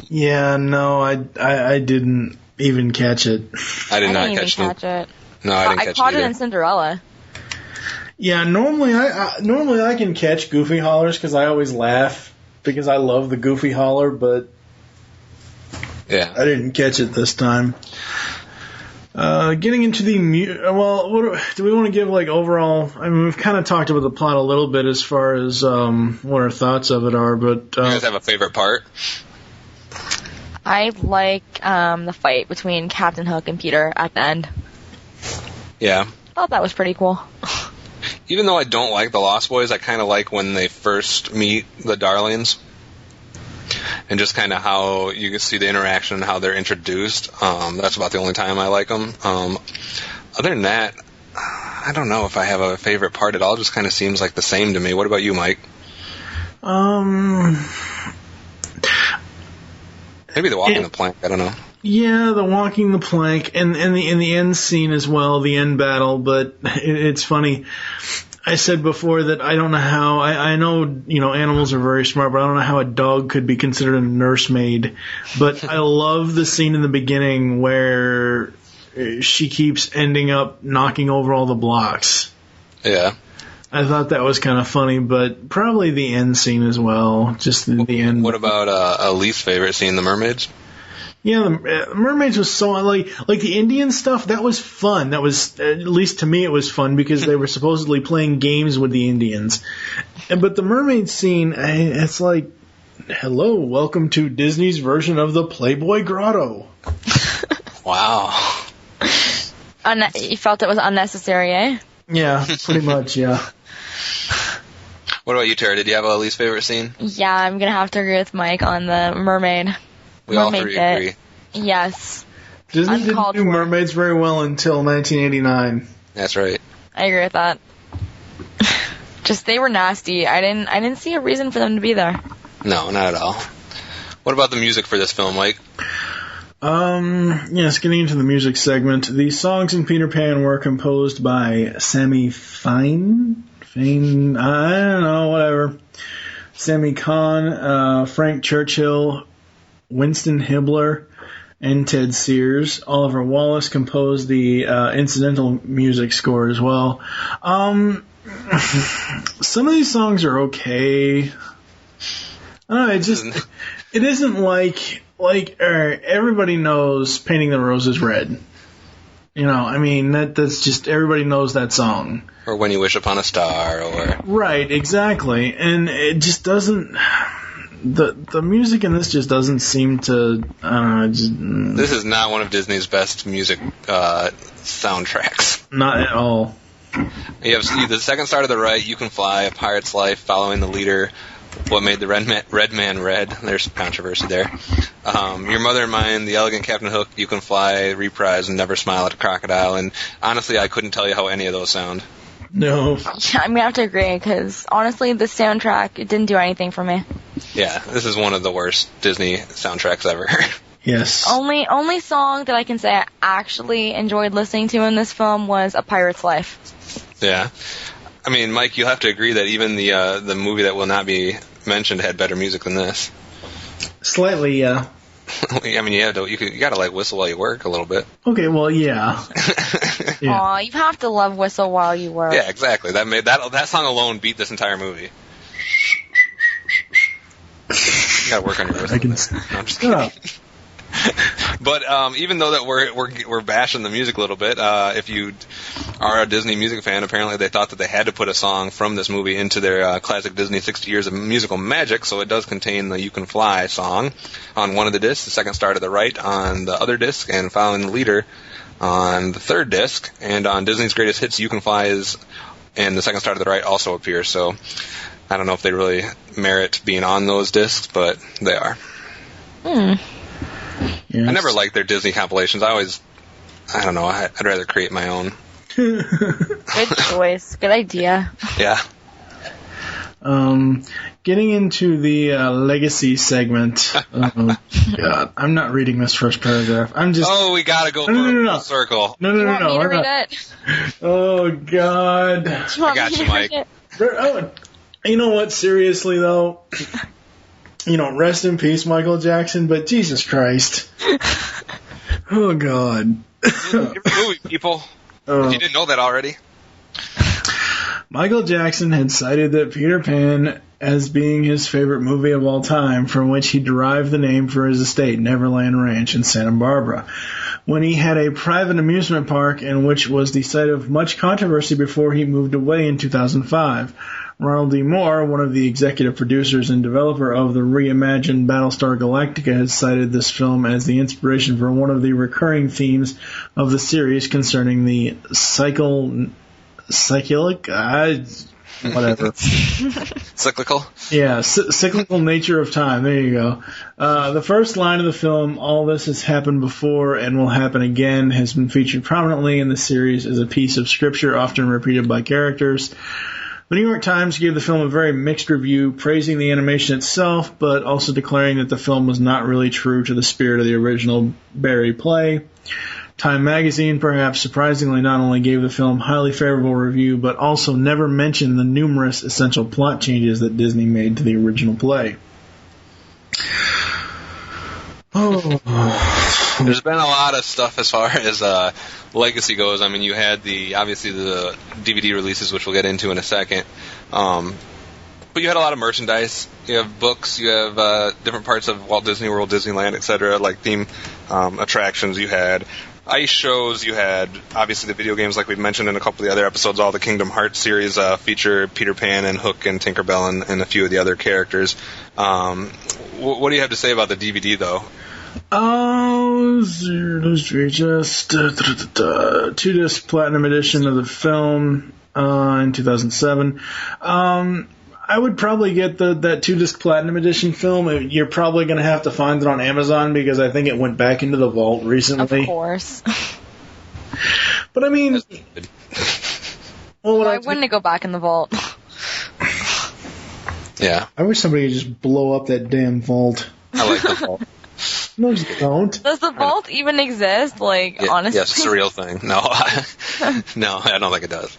Yeah, no, I didn't even catch it. I did not catch it. Catch it. No, I didn't catch it. I caught it in Cinderella. Yeah, normally I can catch goofy hollers because I always laugh because I love the goofy holler, but Yeah. I didn't catch it this time. Getting into the do we want to give like overall? I mean, we've kind of talked about the plot a little bit as far as what our thoughts of it are, but You guys have a favorite part? I like the fight between Captain Hook and Peter at the end. Yeah. I thought that was pretty cool. Even though I don't like the Lost Boys, I kind of like when they first meet the Darlings. And just kind of how you can see the interaction and how they're introduced. That's about the only time I like them. Other than that, I don't know if I have a favorite part. It all just kind of seems like the same to me. What about you, Mike? Maybe the walking the plank. I don't know. Yeah, the walking the plank and the end scene as well, the end battle. But it's funny. I said before that I don't know how I know animals are very smart, but I don't know how a dog could be considered a nursemaid. But I love the scene in the beginning where she keeps ending up knocking over all the blocks. Yeah. I thought that was kind of funny, but probably the end scene as well. Just the end. What about a least favorite scene, the mermaids? Yeah, the mermaids was so like the Indian stuff. That was fun. That was, at least to me, it was fun because they were supposedly playing games with the Indians. But the mermaid scene, it's like, hello, welcome to Disney's version of the Playboy Grotto. Wow. You felt it was unnecessary, eh? Yeah, pretty much. Yeah. What about you, Tara? Did you have a least favorite scene? Yeah, I'm gonna have to agree with Mike on the mermaid. We all Mermaid three bit. agree. Yes. Disney didn't do mermaids very well until 1989. That's right. I agree with that. Just they were nasty. I didn't see a reason for them to be there. No, not at all. What about the music for this film, Mike? Yes, getting into the music segment. The songs in Peter Pan were composed by Sammy Fine, I don't know, whatever. Sammy Kahn, Frank Churchill, Winston Hibbler, and Ted Sears. Oliver Wallace composed the incidental music score as well. Some of these songs are okay. I don't know, it isn't like everybody knows Painting the Roses Red. I mean, that's just, everybody knows that song. Or When You Wish Upon a Star, or... Right, exactly. And it just doesn't... The music in this just doesn't seem to... I don't know, This is not one of Disney's best music soundtracks. Not at all. You have The Second Star to the Right, You Can Fly, A Pirate's Life, Following the Leader, What Made the Red Man Red. There's some controversy there. Your Mother and Mine, The Elegant Captain Hook, You Can Fly, Reprise, and Never Smile at a Crocodile. And honestly, I couldn't tell you how any of those sound. No. Yeah, I'm gonna have to agree because honestly, the soundtrack it didn't do anything for me. Yeah, this is one of the worst Disney soundtracks ever. Yes. Only song that I can say I actually enjoyed listening to in this film was A Pirate's Life. Yeah. I mean, Mike, you'll have to agree that even the movie that will not be mentioned had better music than this. Slightly, yeah. I mean, you gotta like whistle while you work a little bit. Okay, well, yeah. Yeah. Aw, you have to love Whistle While You Work. Yeah, exactly. That song alone beat this entire movie. You gotta work on your whistle. No, I'm just kidding. But even though that we're bashing the music a little bit, if you are a Disney music fan, apparently they thought that they had to put a song from this movie into their classic Disney 60 Years of Musical Magic, so it does contain the You Can Fly song on one of the discs, The Second Star to the Right on the other disc, and Following the Leader on the third disc, and on Disney's Greatest Hits, You Can Fly and The Second Star to the Right also appear, so I don't know if they really merit being on those discs, but they are. Yes. I never liked their Disney compilations. I don't know, I'd rather create my own. Good choice. Good idea. Yeah. Getting into the legacy segment. God, I'm not reading this first paragraph. I'm just... Oh, we gotta go full circle. No. You want me to read it? Oh, God. You want I got me you, to Mike. read it? Oh, you know what? Seriously, though, rest in peace, Michael Jackson, but Jesus Christ. Oh, God. Movie, people. If you didn't know that already. Michael Jackson had cited that Peter Pan as being his favorite movie of all time, from which he derived the name for his estate, Neverland Ranch in Santa Barbara, when he had a private amusement park and which was the site of much controversy before he moved away in 2005. Ronald D. Moore, one of the executive producers and developer of the reimagined Battlestar Galactica, has cited this film as the inspiration for one of the recurring themes of the series concerning the cyclical nature of time. There you go. The first line of the film, "All this has happened before and will happen again," has been featured prominently in the series as a piece of scripture often repeated by characters. The New York Times gave the film a very mixed review, praising the animation itself, but also declaring that the film was not really true to the spirit of the original Barry play. Time magazine, perhaps surprisingly, not only gave the film highly favorable review, but also never mentioned the numerous essential plot changes that Disney made to the original play. There's been a lot of stuff as far as legacy goes. I mean, you had obviously the DVD releases, which we'll get into in a second. But you had a lot of merchandise. You have books. You have different parts of Walt Disney World, Disneyland, etc., like theme attractions. You had ice shows. You had, obviously, the video games, like we've mentioned in a couple of the other episodes. All the Kingdom Hearts series feature Peter Pan and Hook and Tinkerbell and a few of the other characters. What do you have to say about the DVD, though? Just 2-disc platinum edition of the film in 2007. I would probably get that 2-disc platinum edition film. You're probably going to have to find it on Amazon because I think it went back into the vault recently. Of course. But I mean, why wouldn't it go back in the vault? Yeah. I wish somebody could just blow up that damn vault. I like the vault. No, just don't. Does the vault even exist? Like, honestly? Yes, it's a real thing. No, no, I don't think it does.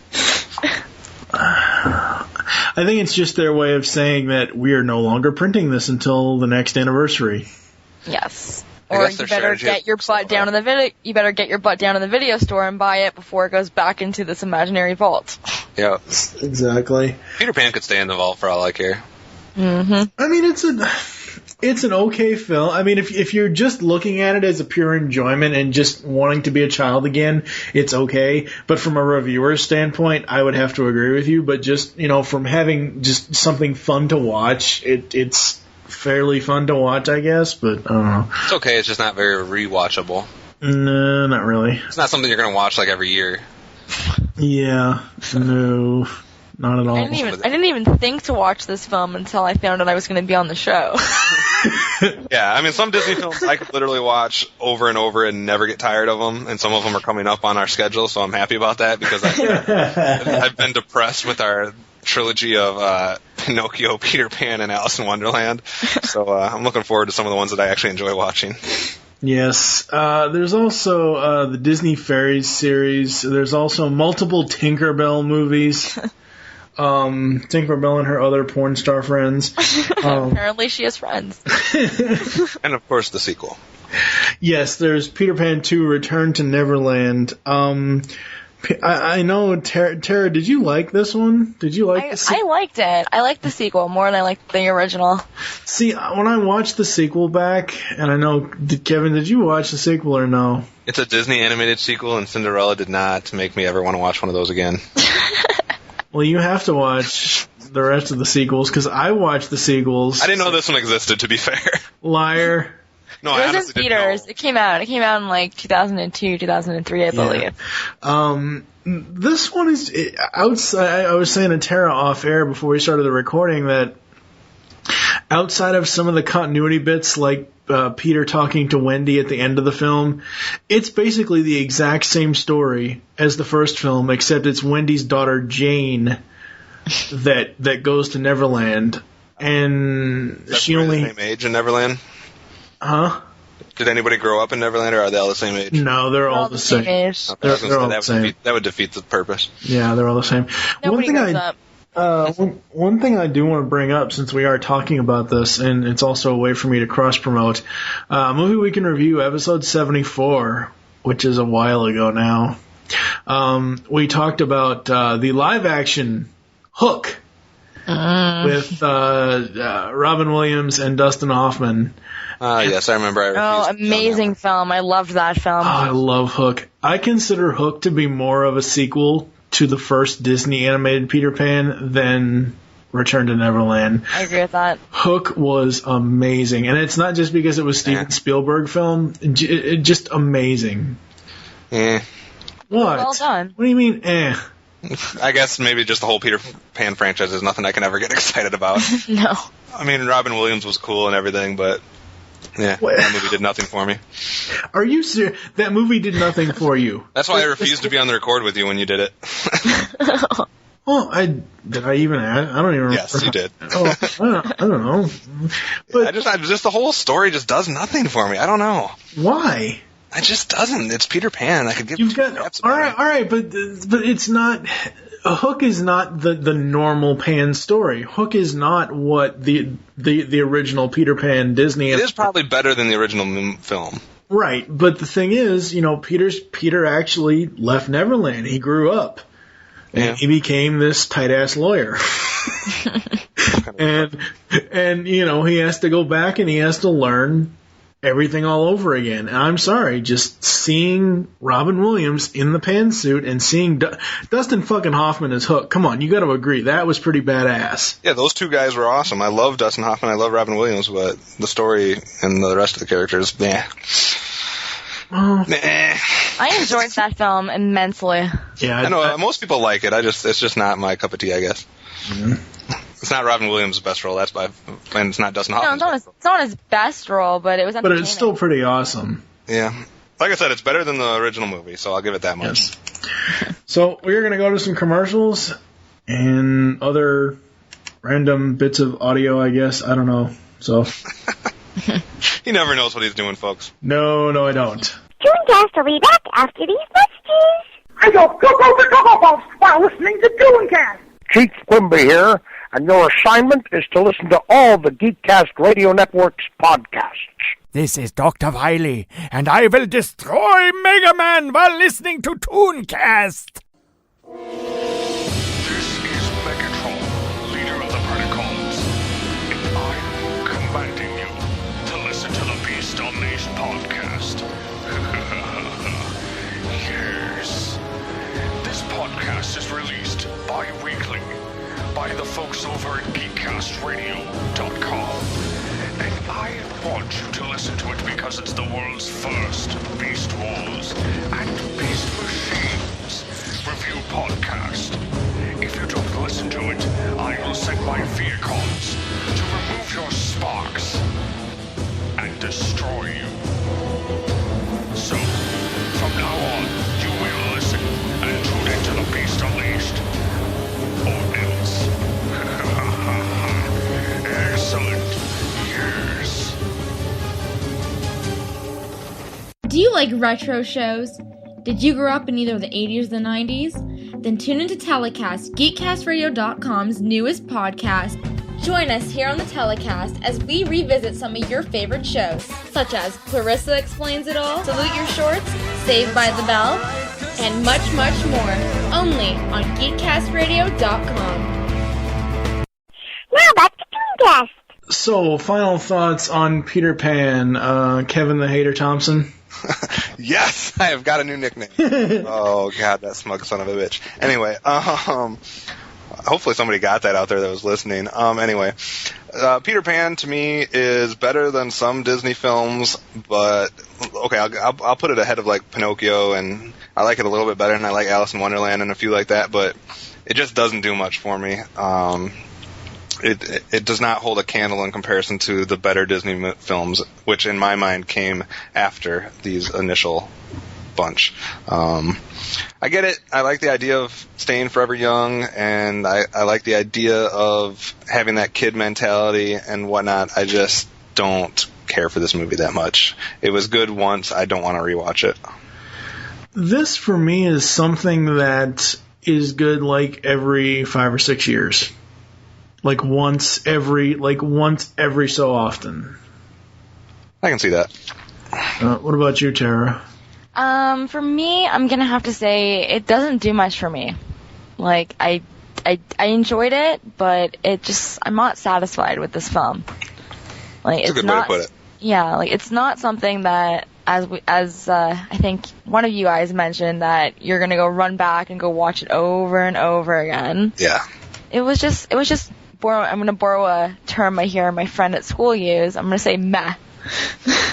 I think it's just their way of saying that we are no longer printing this until the next anniversary. Yes. Or you better get your butt down to the video. You better get your butt down to the video store and buy it before it goes back into this imaginary vault. Yeah, exactly. Peter Pan could stay in the vault for all I care. Mm-hmm. I mean, it's an okay film. I mean, if you're just looking at it as a pure enjoyment and just wanting to be a child again, it's okay. But from a reviewer's standpoint, I would have to agree with you. But just, from having just something fun to watch, it's fairly fun to watch, I guess. But I don't know. It's okay. It's just not very rewatchable. No, not really. It's not something you're going to watch like every year. Yeah. No. Not at all. I didn't even think to watch this film until I found out I was going to be on the show. Yeah, I mean, some Disney films I could literally watch over and over and never get tired of them, and some of them are coming up on our schedule, so I'm happy about that because I've been depressed with our trilogy of Pinocchio, Peter Pan, and Alice in Wonderland. So I'm looking forward to some of the ones that I actually enjoy watching. Yes. There's also the Disney Fairies series. There's also multiple Tinkerbell movies. Tinkerbell and her other porn star friends. Apparently she has friends. And, of course, the sequel. Yes, there's Peter Pan 2, Return to Neverland. I know, Tara, did you like this one? Did you like the sequel? I liked it. I liked the sequel more than I liked the original. See, when I watched the sequel back, and I know, Kevin, did you watch the sequel or no? It's a Disney animated sequel, and Cinderella did not make me ever want to watch one of those again. Well, you have to watch the rest of the sequels, because I watched the sequels. I didn't know this one existed, to be fair. Liar. No, it was in theaters. It came out in like 2002, 2003, I believe. This one is. I was saying to Tara off air before we started the recording that outside of some of the continuity bits, like Peter talking to Wendy at the end of the film, it's basically the exact same story as the first film, except it's Wendy's daughter Jane that goes to Neverland, and she only the same age in Neverland. Huh? Did anybody grow up in Neverland, or are they all the same age? No, they're all the same. Age. They're all the same. That would defeat the purpose. Yeah, they're all the same. Nobody grows up. One thing I do want to bring up, since we are talking about this, and it's also a way for me to cross-promote, Movie Week in Review, episode 74, which is a while ago now. We talked about the live-action Hook with Robin Williams and Dustin Hoffman. Yes, I remember. Amazing film. I loved that film. Oh, I love Hook. I consider Hook to be more of a sequel to the first Disney animated Peter Pan than Return to Neverland. I agree with that. Hook was amazing, and it's not just because it was Steven Spielberg film. It just amazing. Yeah. What? Well done. What do you mean, I guess maybe just the whole Peter Pan franchise is nothing I can ever get excited about. No. I mean, Robin Williams was cool and everything, but yeah, that movie did nothing for me. Are you serious? That movie did nothing for you. That's why I refused to be on the record with you when you did it. Oh, I don't even remember. Yes, you did. Oh, I don't know. But I just the whole story just does nothing for me. I don't know. Why? It just doesn't. It's Peter Pan. I could give You've got all right, but it's not. Hook is not the normal Pan story. Hook is not what the original Peter Pan Disney. It is probably better than the original film. Right, but the thing is, Peter actually left Neverland. He grew up. And he became this tight-ass lawyer. and he has to go back and he has to learn everything all over again. And I'm sorry, just seeing Robin Williams in the pantsuit and seeing Dustin fucking Hoffman as Hook. Come on, you got to agree. That was pretty badass. Yeah, those two guys were awesome. I love Dustin Hoffman. I love Robin Williams, but the story and the rest of the characters, I enjoyed that film immensely. Yeah, I know most people like it. It's just not my cup of tea, I guess. Mm-hmm. It's not Robin Williams' best role. And it's not Dustin Hoffman's. No, it's not his best role, but it was entertaining. But it's still pretty awesome. Yeah, like I said, it's better than the original movie, so I'll give it that much. Yes. So we're gonna go to some commercials and other random bits of audio, I guess. I don't know. So. He never knows what he's doing, folks. No, I don't. ToonCast will be back after these messages. I go go while listening to ToonCast. Keith Quimby here, and your assignment is to listen to all the Geekcast Radio Network's podcasts. This is Dr. Wily, and I will destroy Mega Man while listening to ToonCast. This is Megatron, leader of the Predacons, and I'm commanding you to listen to the Beast Unleashed podcast. Yes. This podcast is released bi-weekly by the folks over at GeekCastRadio.com. And I want you to listen to it because it's the world's first Beast Wars and Beast Machines review podcast. If you don't listen to it, I will send my vehicles to remove your sparks and destroy you. So, from now on, you will listen and tune into the Beast Unleashed. Or else. Excellent. Yes. Do you like retro shows? Did you grow up in either the 80s or the 90s? Then tune into Telecast, GeekCastRadio.com's newest podcast. Join us here on the Telecast as we revisit some of your favorite shows, such as Clarissa Explains It All, Salute Your Shorts, Saved by the Bell, and much, much more, only on GeekCastRadio.com. Now back to ToonCast. So, final thoughts on Peter Pan, Kevin the Hater Thompson? Yes, I have got a new nickname. Oh, God, that smug son of a bitch. Anyway, hopefully somebody got that out there that was listening. Anyway, Peter Pan to me is better than some Disney films, but okay, I'll put it ahead of like Pinocchio, and I like it a little bit better, and I like Alice in Wonderland and a few like that, but it just doesn't do much for me. It does not hold a candle in comparison to the better Disney films, which in my mind came after these initial bunch. I get it. I like the idea of staying forever young, and I like the idea of having that kid mentality and whatnot. I just don't care for this movie that much. It was good once. I don't want to rewatch it. This, for me, is something that is good like every 5 or 6 years. Like once every so often. I can see that. What about you, Tara? For me, I'm gonna have to say it doesn't do much for me. Like, I I enjoyed it, but I'm not satisfied with this film. Like, That's a good way to put it. Yeah, like, it's not something that, as I think one of you guys mentioned, that you're gonna go run back and go watch it over and over again. Yeah. It was just I'm gonna borrow a term I hear my friend at school use. I'm gonna say meh.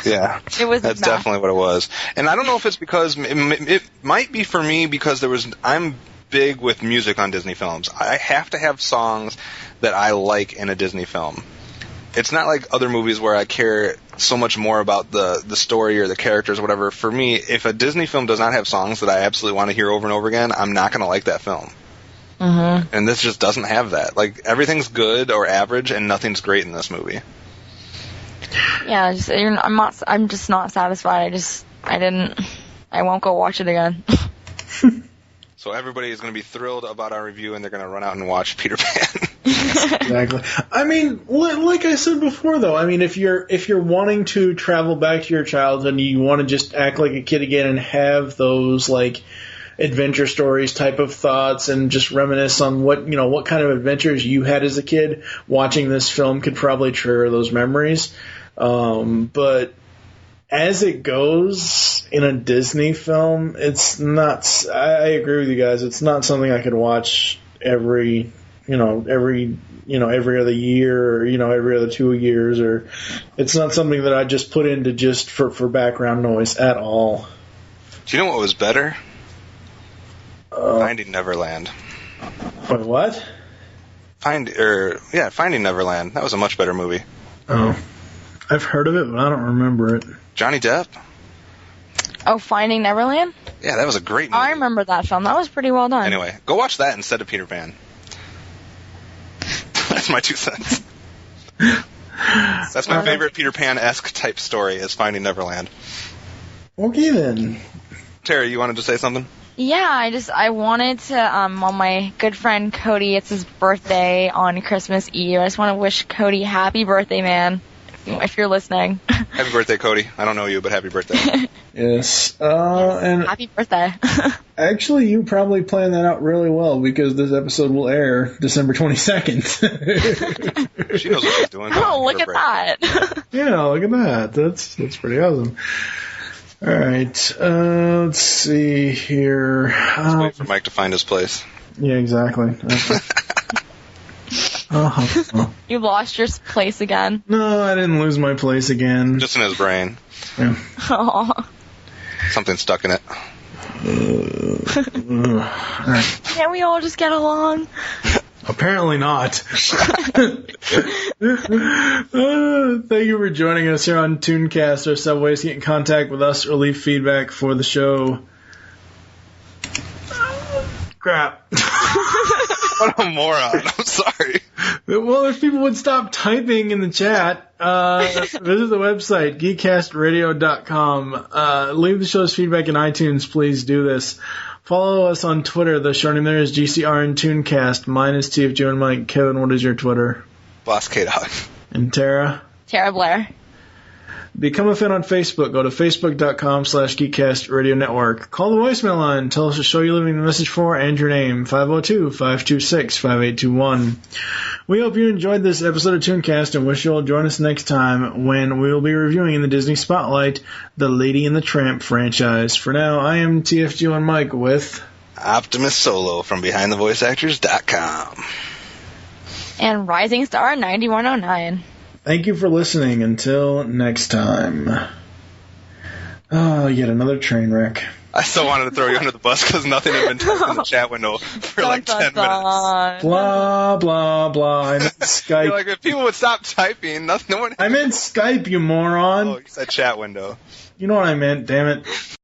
Yeah, that's meh. Definitely what it was. And I don't know if it's because it might be for me because I'm big with music on Disney films. I have to have songs that I like in a Disney film. It's not like other movies where I care so much more about the story or the characters or whatever. For me, if a Disney film does not have songs that I absolutely want to hear over and over again, I'm not going to like that film. Mm-hmm. And this just doesn't have that. Like, everything's good or average, and nothing's great in this movie. Yeah, I'm just not satisfied. I won't go watch it again. So everybody is going to be thrilled about our review, and they're going to run out and watch Peter Pan. Exactly. I mean, like I said before, though, I mean, if you're wanting to travel back to your childhood and you want to just act like a kid again and have those, like, adventure stories type of thoughts and just reminisce on what kind of adventures you had as a kid, watching this film could probably trigger those memories. But as it goes in a Disney film, it's not. I agree with you guys. It's not something I could watch every other year, or every other 2 years, or it's not something that I just put into just for background noise at all. Do you know what was better? Finding Neverland. Wait, what? Finding Neverland. That was a much better movie. Oh, I've heard of it, but I don't remember it. Johnny Depp. Oh, Finding Neverland? Yeah, that was a great movie. I remember that film. That was pretty well done. Anyway, go watch that instead of Peter Pan. That's my 2 cents. That's my favorite Peter Pan-esque type story is Finding Neverland. Okay, then. Terry, you wanted to say something? Yeah, I wanted to, well, my good friend Cody, it's his birthday on Christmas Eve. I just want to wish Cody happy birthday, man, if you're listening. Happy birthday, Cody. I don't know you, but happy birthday. Yes. And happy birthday. Actually, you probably planned that out really well because this episode will air December 22nd. She knows what she's doing. Oh, look at that. Yeah, look at that. That's pretty awesome. All right, let's see here. Let's wait for Mike to find his place. Yeah, exactly. You lost your place again? No, I didn't lose my place again. Just in his brain. Yeah. Aww. Something stuck in it. Right. Can't we all just get along? Apparently not. Thank you for joining us here on ToonCast. There are several ways to get in contact with us or leave feedback for the show. Crap. What a moron. I'm sorry. Well, if people would stop typing in the chat, visit the website, geekcastradio.com. Leave the show's feedback in iTunes. Please do this. Follow us on Twitter. The short name there is GCRN ToonCast. Mine is TFG and Mike. Kevin, what is your Twitter? Boss K-Dog. And Tara? Tara Blair. Become a fan on Facebook. Go to facebook.com/Geekcast Radio Network. Call the voicemail line. Tell us the show you're leaving the message for and your name. 502-526-5821. We hope you enjoyed this episode of ToonCast and wish you'll join us next time when we will be reviewing in the Disney Spotlight the Lady and the Tramp franchise. For now, I am TFG and Mike with Optimus Solo from BehindTheVoiceActors.com. And Rising Star 9109. Thank you for listening. Until next time. Oh, yet another train wreck. I still wanted to throw you under the bus because nothing had been typed in the chat window for like 10 minutes. Blah, blah, blah. I meant Skype. You're like, if people would stop typing, no one... I meant Skype, you moron. Oh, you said chat window. You know what I meant, damn it.